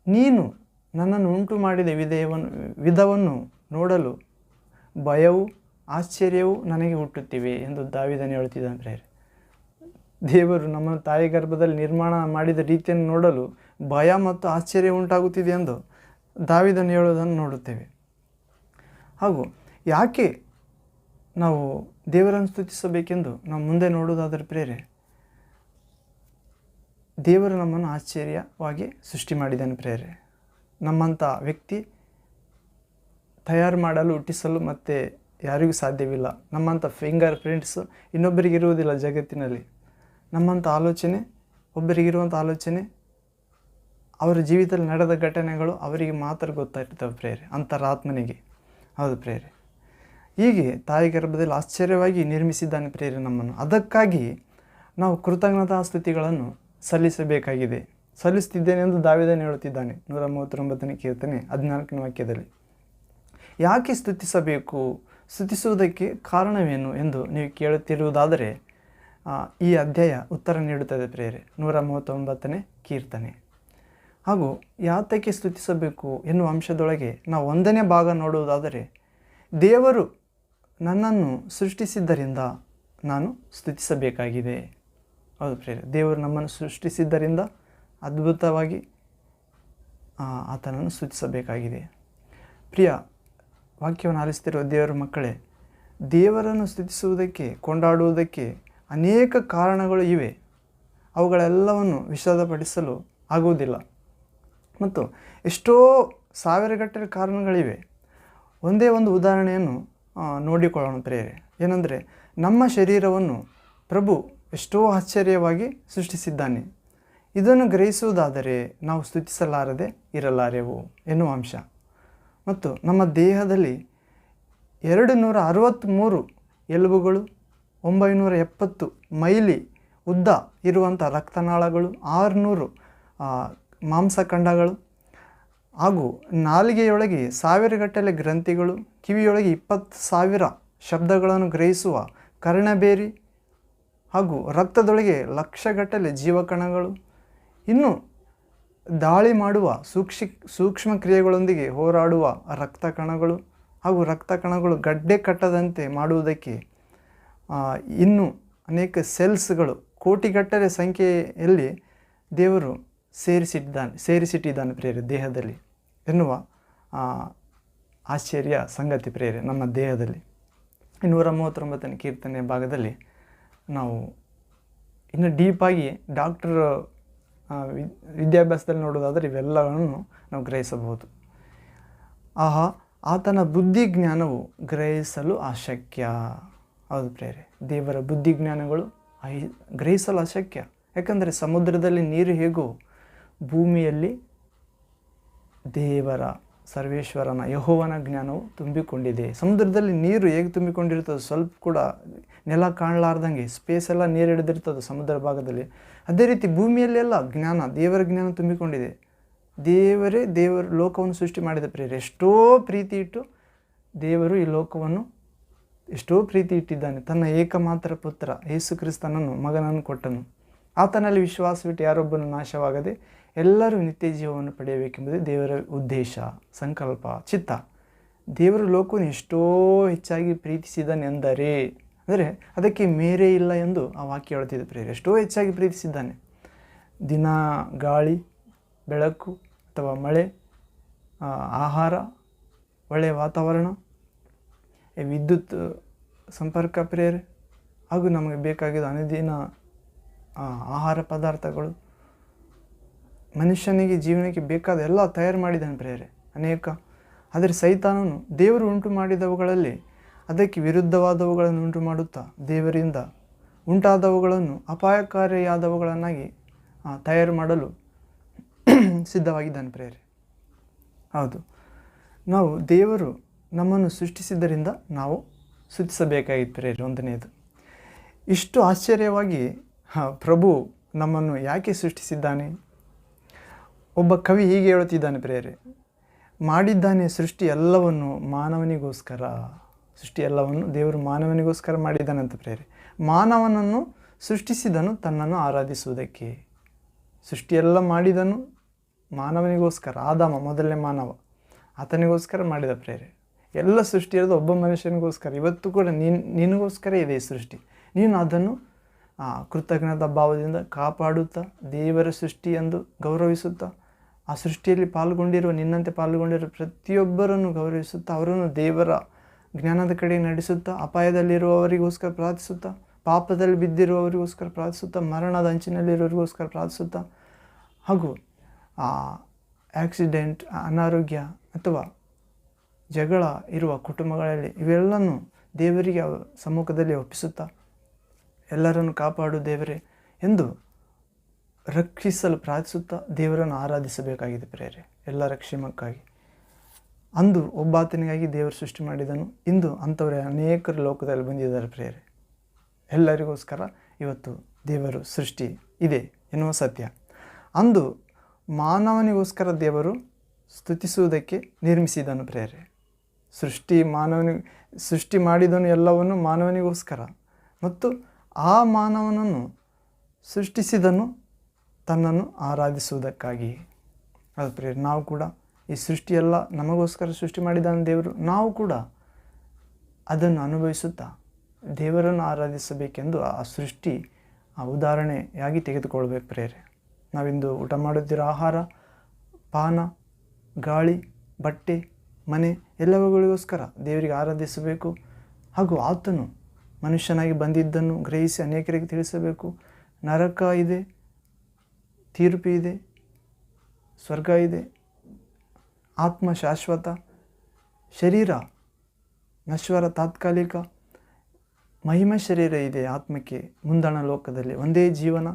ನೀನು ನನ್ನನ್ನು ಉಂಟು ಮಾಡಿದ ವಿಧವನ್ನು ನೋಡಲು ಭಯವೂ ಆಶ್ಚರ್ಯವೂ ನನಗೆ ಹುಟ್ಟುತ್ತಿವೆ ಎಂದು ದಾವೀದನು ಹೇಳುತ್ತಿದ್ದಾನೆ ಪ್ರೇರೆ. ದೇವರು ನಮ್ಮನ್ನು ತಾಯಿ ಗರ್ಭದಲ್ಲಿ ನಿರ್ಮಾಣ ಮಾಡಿದ ರೀತಿಯನ್ನು ನೋಡಲು ಭಯ ಮತ್ತು ಆಶ್ಚರ್ಯ ಉಂಟಾಗುತ್ತಿದೆ ಎಂದು ದಾವೀದನು ಹೇಳುವುದನ್ನು ನೋಡುತ್ತೇವೆ. ಹಾಗೂ ಯಾಕೆ ನಾವು ದೇವರನ್ನು ಸ್ತುತಿಸಬೇಕೆಂದು ನಾವು ಮುಂದೆ ನೋಡುವುದಾದರೆ ಪ್ರೇರೆ, ದೇವರು ನಮ್ಮನ್ನು ಆಶ್ಚರ್ಯವಾಗಿ ಸೃಷ್ಟಿ ಮಾಡಿದ್ದಾನೆ ಪ್ರೇರೆ. ನಮ್ಮಂಥ ವ್ಯಕ್ತಿ ತಯಾರು ಮಾಡಲು, ಹುಟ್ಟಿಸಲು ಮತ್ತು ಯಾರಿಗೂ ಸಾಧ್ಯವಿಲ್ಲ. ನಮ್ಮಂಥ ಫಿಂಗರ್ ಪ್ರಿಂಟ್ಸು ಇನ್ನೊಬ್ಬರಿಗಿರುವುದಿಲ್ಲ ಜಗತ್ತಿನಲ್ಲಿ. ನಮ್ಮಂಥ ಆಲೋಚನೆ, ಒಬ್ಬರಿಗಿರುವಂಥ ಆಲೋಚನೆ, ಅವರ ಜೀವಿತದಲ್ಲಿ ನಡೆದ ಘಟನೆಗಳು ಅವರಿಗೆ ಮಾತ್ರ ಗೊತ್ತಾಗ್ತವೆ ಪ್ರೇರೆ, ಅಂತರಾತ್ಮನಿಗೆ. ಹೌದು ಪ್ರೇರೆ. ಹೀಗೆ ತಾಯಿ ಗರ್ಭದಲ್ಲಿ ಆಶ್ಚರ್ಯವಾಗಿ ನಿರ್ಮಿಸಿದ್ದಾನೆ ಪ್ರೇರೆ ನಮ್ಮನ್ನು. ಅದಕ್ಕಾಗಿ ನಾವು ಕೃತಜ್ಞತಾ ಸ್ತುತಿಗಳನ್ನು ಸಲ್ಲಿಸಬೇಕಾಗಿದೆ. ಸಲ್ಲಿಸ್ತಿದ್ದೇನೆ ಎಂದು ದಾವೀದನು ಹೇಳುತ್ತಿದ್ದಾನೆ 139ನೇ ಕೀರ್ತನೆ 14ನೇ ವಾಕ್ಯದಲ್ಲಿ. ಯಾಕೆ ಸ್ತುತಿಸಬೇಕು, ಸ್ತುತಿಸುವುದಕ್ಕೆ ಕಾರಣವೇನು ಎಂದು ನೀವು ಕೇಳುತ್ತಿರುವುದಾದರೆ ಈ ಅಧ್ಯಾಯ ಉತ್ತರ ನೀಡುತ್ತದೆ ಪ್ರೇರೆ. 139ನೇ ಕೀರ್ತನೆ. ಹಾಗೂ ಯಾತಕ್ಕೆ ಸ್ತುತಿಸಬೇಕು ಎನ್ನುವ ಅಂಶದೊಳಗೆ ನಾವು 1ನೇ ಭಾಗ ನೋಡುವುದಾದರೆ, ದೇವರು ನನ್ನನ್ನು ಸೃಷ್ಟಿಸಿದ್ದರಿಂದ ನಾನು ಸ್ತುತಿಸಬೇಕಾಗಿದೆ. ಹೌದು ಪ್ರೇರೆ. ದೇವರು ನಮ್ಮನ್ನು ಸೃಷ್ಟಿಸಿದ್ದರಿಂದ ಅದ್ಭುತವಾಗಿ ಆತನನ್ನು ಸ್ತುತಿಸಬೇಕಾಗಿದೆ. ಪ್ರಿಯ ವಾಕ್ಯವನ್ನು ಆಲಿಸ್ತಿರುವ ದೇವರ ಮಕ್ಕಳೇ, ದೇವರನ್ನು ಸ್ತುತಿಸುವುದಕ್ಕೆ, ಕೊಂಡಾಡುವುದಕ್ಕೆ ಅನೇಕ ಕಾರಣಗಳು ಇವೆ. ಅವುಗಳೆಲ್ಲವನ್ನು ವಿಷದಪಡಿಸಲು ಆಗುವುದಿಲ್ಲ ಮತ್ತು ಎಷ್ಟೋ ಸಾವಿರಗಟ್ಟಲೆ ಕಾರಣಗಳಿವೆ. ಒಂದೇ ಒಂದು ಉದಾಹರಣೆಯನ್ನು ನೋಡಿಕೊಳ್ಳೋಣ ಪ್ರೇರೆ. ಏನೆಂದರೆ, ನಮ್ಮ ಶರೀರವನ್ನು ಪ್ರಭು ಎಷ್ಟೋ ಆಶ್ಚರ್ಯವಾಗಿ ಸೃಷ್ಟಿಸಿದ್ದಾನೆ. ಇದನ್ನು ಗ್ರಹಿಸುವುದಾದರೆ ನಾವು ಸ್ತುತಿಸಲಾರದೆ ಇರಲಾರೆವು ಎನ್ನುವ ಅಂಶ. ಮತ್ತು ನಮ್ಮ ದೇಹದಲ್ಲಿ 263 ಎಲುಬುಗಳು, 970 ಮೈಲಿ ಉದ್ದ ಇರುವಂಥ ರಕ್ತನಾಳಗಳು, 600 ಮಾಂಸಖಂಡಗಳು, ಹಾಗೂ ನಾಲಿಗೆಯೊಳಗೆ 1000ಗಟ್ಟಲೆ ಗ್ರಂಥಿಗಳು, ಕಿವಿಯೊಳಗೆ 20,000 ಶಬ್ದಗಳನ್ನು ಗ್ರಹಿಸುವ ಕರ್ಣಬೇರಿ, ಹಾಗೂ ರಕ್ತದೊಳಗೆ ಲಕ್ಷಗಟ್ಟಲೆ ಜೀವಕಣಗಳು, ಇನ್ನು ದಾಳಿ ಮಾಡುವ ಸೂಕ್ಷ್ಮ ಕ್ರಿಯೆಗಳೊಂದಿಗೆ ಹೋರಾಡುವ ರಕ್ತ ಕಣಗಳು, ಹಾಗೂ ರಕ್ತ ಕಣಗಳು ಗಡ್ಡೆ ಕಟ್ಟದಂತೆ ಮಾಡುವುದಕ್ಕೆ ಇನ್ನೂ ಅನೇಕ ಸೆಲ್ಸ್ಗಳು, ಕೋಟಿಗಟ್ಟಲೆ ಸಂಖ್ಯೆಯಲ್ಲಿ ದೇವರು ಸೇರಿಸಿಟ್ಟಿದ್ದಾನೆ ಪ್ರೇರೆ ದೇಹದಲ್ಲಿ ಎನ್ನುವ ಆಶ್ಚರ್ಯ ಸಂಗತಿ ಪ್ರೇರೆ ನಮ್ಮ ದೇಹದಲ್ಲಿ. 139ನೇ ಕೀರ್ತನೆಯ ಭಾಗದಲ್ಲಿ ನಾವು ಇನ್ನು ಡೀಪಾಗಿ ಡಾಕ್ಟರ್ ವಿದ್ಯಾಭ್ಯಾಸದಲ್ಲಿ ನೋಡೋದಾದರೆ ಇವೆಲ್ಲವನ್ನು ನಾವು ಗ್ರಹಿಸಬಹುದು. ಆತನ ಬುದ್ಧಿಜ್ಞಾನವು ಗ್ರಹಿಸಲು ಅಶಕ್ಯ. ಹೌದು ಪ್ರೇರೆ. ದೇವರ ಬುದ್ಧಿಜ್ಞಾನಗಳು ಗ್ರಹಿಸಲು ಅಶಕ್ಯ. ಯಾಕಂದರೆ ಸಮುದ್ರದಲ್ಲಿ ನೀರು ಹೇಗೋ ಭೂಮಿಯಲ್ಲಿ ದೇವರ ಸರ್ವೇಶ್ವರನ ಯೆಹೋವನ ಜ್ಞಾನವು ತುಂಬಿಕೊಂಡಿದೆ. ಸಮುದ್ರದಲ್ಲಿ ನೀರು ಹೇಗೆ ತುಂಬಿಕೊಂಡಿರ್ತದೆ, ಸ್ವಲ್ಪ ಕೂಡ ನೆಲ ಕಾಣಲಾರ್ದಂಗೆ ಸ್ಪೇಸ್ ಎಲ್ಲ ನೀರು ಹಿಡಿದಿರ್ತದೆ ಸಮುದ್ರ ಭಾಗದಲ್ಲಿ. ಅದೇ ರೀತಿ ಭೂಮಿಯಲ್ಲೆಲ್ಲ ಜ್ಞಾನ, ದೇವರ ಜ್ಞಾನ ತುಂಬಿಕೊಂಡಿದೆ. ದೇವರ ಲೋಕವನ್ನು ಸೃಷ್ಟಿ ಮಾಡಿದ ಪ್ರೇರೆ. ಎಷ್ಟೋ ಪ್ರೀತಿ ಇಟ್ಟು ದೇವರು ಈ ಲೋಕವನ್ನು ಎಷ್ಟೋ ಪ್ರೀತಿ ಇಟ್ಟಿದ್ದಾನೆ. ತನ್ನ ಏಕಮಾತ್ರ ಪುತ್ರ ಯೇಸು ಕ್ರಿಸ್ತನನ್ನು, ಮಗನನ್ನು ಕೊಟ್ಟನು. ಆತನಲ್ಲಿ ವಿಶ್ವಾಸವಿಟ್ಟು ಯಾರೊಬ್ಬನು ನಾಶವಾಗದೆ ಎಲ್ಲರೂ ನಿತ್ಯ ಜೀವವನ್ನು ಪಡೆಯಬೇಕೆಂಬುದೇ ದೇವರ ಉದ್ದೇಶ, ಸಂಕಲ್ಪ, ಚಿತ್ತ. ದೇವರ ಲೋಕವನ್ನು ಎಷ್ಟೋ ಹೆಚ್ಚಾಗಿ ಪ್ರೀತಿಸಿದ್ದಾನೆ ಅಂದರೆ ಅದಕ್ಕೆ ಮೇರೆ ಇಲ್ಲ ಎಂದು ಆ ವಾಕ್ಯ ಹೇಳ್ತಿದ್ದ ಪ್ರೇರೆ. ಎಷ್ಟೋ ಹೆಚ್ಚಾಗಿ ಪ್ರೀತಿಸಿದ್ದಾನೆ. ದಿನ ಗಾಳಿ, ಬೆಳಕು ಅಥವಾ ಮಳೆ, ಆಹಾರ, ಒಳ್ಳೆಯ ವಾತಾವರಣ, ವಿದ್ಯುತ್ ಸಂಪರ್ಕ ಪ್ರೇರೆ, ಹಾಗೂ ನಮಗೆ ಬೇಕಾಗಿದ್ದ ಅನುದಿನ ಆಹಾರ ಪದಾರ್ಥಗಳು, ಮನುಷ್ಯನಿಗೆ ಜೀವನಕ್ಕೆ ಬೇಕಾದ ಎಲ್ಲ ತಯಾರು ಮಾಡಿದ್ದಾನೆ ಪ್ರೇರೆ ಅನೇಕ. ಆದರೆ ಸೈತಾನನು ದೇವರು ಉಂಟು ಮಾಡಿದವುಗಳಲ್ಲಿ ಅದಕ್ಕೆ ವಿರುದ್ಧವಾದವುಗಳನ್ನು ಉಂಟು ಮಾಡುತ್ತಾ ದೇವರಿಂದ ಉಂಟಾದವುಗಳನ್ನು ಅಪಾಯಕಾರಿಯಾದವುಗಳನ್ನಾಗಿ ತಯಾರು ಮಾಡಲು ಸಿದ್ಧವಾಗಿದ್ದಾನೆ ಪ್ರೇರೆ. ಹೌದು, ನಾವು ದೇವರು ನಮ್ಮನ್ನು ಸೃಷ್ಟಿಸಿದ್ದರಿಂದ ನಾವು ಸ್ತುತಿಸಬೇಕಾಗಿತ್ತು ಪ್ರೇರೆ. 1ನೇದು, ಇಷ್ಟು ಆಶ್ಚರ್ಯವಾಗಿ ಪ್ರಭು ನಮ್ಮನ್ನು ಯಾಕೆ ಸೃಷ್ಟಿಸಿದ್ದಾನೆ? ಒಬ್ಬ ಕವಿ ಹೀಗೆ ಹೇಳುತ್ತಿದ್ದಾನೆ ಪ್ರೇರೆ, ಮಾಡಿದ್ದಾನೆ ಸೃಷ್ಟಿ ಎಲ್ಲವನ್ನು ಮಾನವನಿಗೋಸ್ಕರ. ಸೃಷ್ಟಿ ಎಲ್ಲವನ್ನು ದೇವರು ಮಾನವನಿಗೋಸ್ಕರ ಮಾಡಿದ್ದಾನಂತ ಪ್ರೇರೆ. ಮಾನವನನ್ನು ಸೃಷ್ಟಿಸಿದನು ತನ್ನನ್ನು ಆರಾಧಿಸುವುದಕ್ಕೆ. ಸೃಷ್ಟಿಯೆಲ್ಲ ಮಾಡಿದನು ಮಾನವನಿಗೋಸ್ಕರ. ಆದಾಮ ಮೊದಲನೇ ಮಾನವ, ಆತನಿಗೋಸ್ಕರ ಮಾಡಿದ ಪ್ರೇರೆ. ಎಲ್ಲ ಸೃಷ್ಟಿ ಇರೋದು ಒಬ್ಬ ಮನುಷ್ಯನಿಗೋಸ್ಕರ. ಇವತ್ತು ಕೂಡ ನಿನಗೋಸ್ಕರ ಇದೆ ಈ ಸೃಷ್ಟಿ. ನೀನು ಅದನ್ನು ಕೃತಜ್ಞತಾ ಭಾವದಿಂದ ಕಾಪಾಡುತ್ತಾ, ದೇವರ ಸೃಷ್ಟಿ ಎಂದು ಗೌರವಿಸುತ್ತಾ, ಆ ಸೃಷ್ಟಿಯಲ್ಲಿ ನಿನ್ನಂತೆ ಪಾಲ್ಗೊಂಡಿರುವ ಪ್ರತಿಯೊಬ್ಬರನ್ನು ಗೌರವಿಸುತ್ತಾ, ಅವರನ್ನು ದೇವರ ಜ್ಞಾನದ ಕಡೆ ನಡೆಸುತ್ತಾ, ಅಪಾಯದಲ್ಲಿರುವವರಿಗೋಸ್ಕರ ಪ್ರಾರ್ಥಿಸುತ್ತಾ, ಪಾಪದಲ್ಲಿ ಬಿದ್ದಿರುವವರಿಗೋಸ್ಕರ ಪ್ರಾರ್ಥಿಸುತ್ತಾ, ಮರಣದ ಅಂಚಿನಲ್ಲಿರೋರಿಗೋಸ್ಕರ ಪ್ರಾರ್ಥಿಸುತ್ತಾ, ಹಾಗೂ ಆಕ್ಸಿಡೆಂಟ್, ಅನಾರೋಗ್ಯ ಅಥವಾ ಜಗಳ ಇರುವ ಕುಟುಂಬಗಳಲ್ಲಿ ಇವೆಲ್ಲನೂ ದೇವರಿಗೆ ಸಮ್ಮುಖದಲ್ಲಿ ಒಪ್ಪಿಸುತ್ತಾ, ಎಲ್ಲರನ್ನು ಕಾಪಾಡು ದೇವರೇ ಎಂದು ರಕ್ಷಿಸಲು ಪ್ರಾರ್ಥಿಸುತ್ತಾ ದೇವರನ್ನು ಆರಾಧಿಸಬೇಕಾಗಿದೆ ಪ್ರೇರೆ, ಎಲ್ಲರ ಕ್ಷೇಮಕ್ಕಾಗಿ. ಅಂದು ಒಬ್ಬಾತನಿಗಾಗಿ ದೇವರು ಸೃಷ್ಟಿ ಮಾಡಿದನು, ಇಂದು ಅಂಥವರೇ ಅನೇಕರು ಲೋಕದಲ್ಲಿ ಬಂದಿದ್ದಾರೆ ಪ್ರೇರೆ. ಎಲ್ಲರಿಗೋಸ್ಕರ ಇವತ್ತು ದೇವರು ಸೃಷ್ಟಿ ಇದೆ ಎನ್ನುವ ಸತ್ಯ. ಅಂದು ಮಾನವನಿಗೋಸ್ಕರ ದೇವರು ಸ್ತುತಿಸುವುದಕ್ಕೆ ನಿರ್ಮಿಸಿದನು ಪ್ರೇರೆ. ಸೃಷ್ಟಿ ಮಾಡಿದನು ಎಲ್ಲವನ್ನು ಮಾನವನಿಗೋಸ್ಕರ, ಮತ್ತು ಆ ಮಾನವನನ್ನು ಸೃಷ್ಟಿಸಿದನು ತನ್ನನ್ನು ಆರಾಧಿಸುವುದಕ್ಕಾಗಿ. ಅದು ಪ್ರೇರೆ, ನಾವು ಕೂಡ ಈ ಸೃಷ್ಟಿಯೆಲ್ಲ ನಮಗೋಸ್ಕರ ಸೃಷ್ಟಿ ಮಾಡಿದಾನ ದೇವರು. ನಾವು ಕೂಡ ಅದನ್ನು ಅನುಭವಿಸುತ್ತಾ ದೇವರನ್ನು ಆರಾಧಿಸಬೇಕೆಂದು ಆ ಸೃಷ್ಟಿ ಉದಾಹರಣೆಯಾಗಿ ತೆಗೆದುಕೊಳ್ಬೇಕು ಪ್ರೇರೆ. ನಾವಿಂದು ಊಟ ಮಾಡುತ್ತಿರೋ ಆಹಾರ, ಪಾನ, ಗಾಳಿ, ಬಟ್ಟೆ, ಮನೆ ಎಲ್ಲವುಗಳಿಗೋಸ್ಕರ ದೇವರಿಗೆ ಆರಾಧಿಸಬೇಕು. ಹಾಗೂ ಆತನು ಮನುಷ್ಯನಾಗಿ ಬಂದಿದ್ದನ್ನು ಗ್ರಹಿಸಿ ಅನೇಕರಿಗೆ ತಿಳಿಸಬೇಕು. ನರಕ ಇದೆ, ತೀರ್ಪು ಇದೆ, ಸ್ವರ್ಗ ಇದೆ, ಆತ್ಮ ಶಾಶ್ವತ, ಶರೀರ ನಶ್ವರ, ತಾತ್ಕಾಲಿಕ, ಮಹಿಮಾ ಶರೀರ ಇದೆ ಆತ್ಮಕ್ಕೆ ಮುಂದಣ ಲೋಕದಲ್ಲಿ. ಒಂದೇ ಜೀವನ,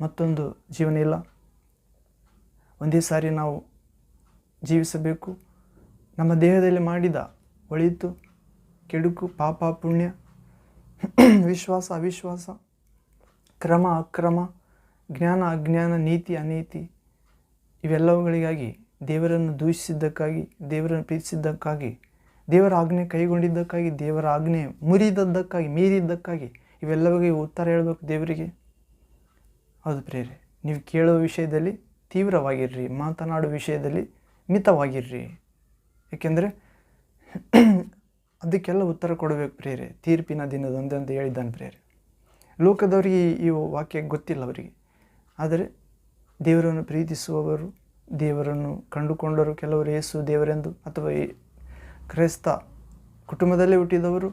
ಮತ್ತೊಂದು ಜೀವನ ಇಲ್ಲ. ಒಂದೇ ಸಾರಿ ನಾವು ಜೀವಿಸಬೇಕು. ನಮ್ಮ ದೇಹದಲ್ಲಿ ಮಾಡಿದ ಒಳಿತು, ಕೆಡುಕು, ಪಾಪ, ಪುಣ್ಯ, ವಿಶ್ವಾಸ, ಅವಿಶ್ವಾಸ, ಕ್ರಮ, ಅಕ್ರಮ, ಜ್ಞಾನ, ಅಜ್ಞಾನ, ನೀತಿ, ಅನೀತಿ ಇವೆಲ್ಲವುಗಳಿಗಾಗಿ, ದೇವರನ್ನು ದೂಷಿಸಿದ್ದಕ್ಕಾಗಿ, ದೇವರನ್ನು ಪ್ರೀತಿಸಿದ್ದಕ್ಕಾಗಿ, ದೇವರ ಆಜ್ಞೆ ಕೈಗೊಂಡಿದ್ದಕ್ಕಾಗಿ, ದೇವರ ಆಜ್ಞೆ ಮೀರಿದ್ದಕ್ಕಾಗಿ ಇವೆಲ್ಲವಿಗೆ ಉತ್ತರ ಹೇಳಬೇಕು ದೇವರಿಗೆ. ಹೌದು ಪ್ರೇರೆ, ನೀವು ಕೇಳುವ ವಿಷಯದಲ್ಲಿ ತೀವ್ರವಾಗಿರ್ರಿ, ಮಾತನಾಡುವ ವಿಷಯದಲ್ಲಿ ಮಿತವಾಗಿರ್ರಿ. ಏಕೆಂದರೆ ಅದಕ್ಕೆಲ್ಲ ಉತ್ತರ ಕೊಡಬೇಕು ಪ್ರೇರೆ, ತೀರ್ಪಿನ ದಿನದಂದು ಅಂತ ಹೇಳಿದ್ದಾನೆ ಪ್ರೇರೆ. ಲೋಕದವರಿಗೆ ಈ ವಾಕ್ಯ ಗೊತ್ತಿಲ್ಲ ಅವರಿಗೆ. ಆದರೆ ದೇವರನ್ನು ಪ್ರೀತಿಸುವವರು, ದೇವರನ್ನು ಕಂಡುಕೊಂಡರು, ಕೆಲವರು ಯೇಸು ದೇವರೆಂದು, ಅಥವಾ ಕ್ರೈಸ್ತ ಕುಟುಂಬದಲ್ಲೇ ಹುಟ್ಟಿದವರು,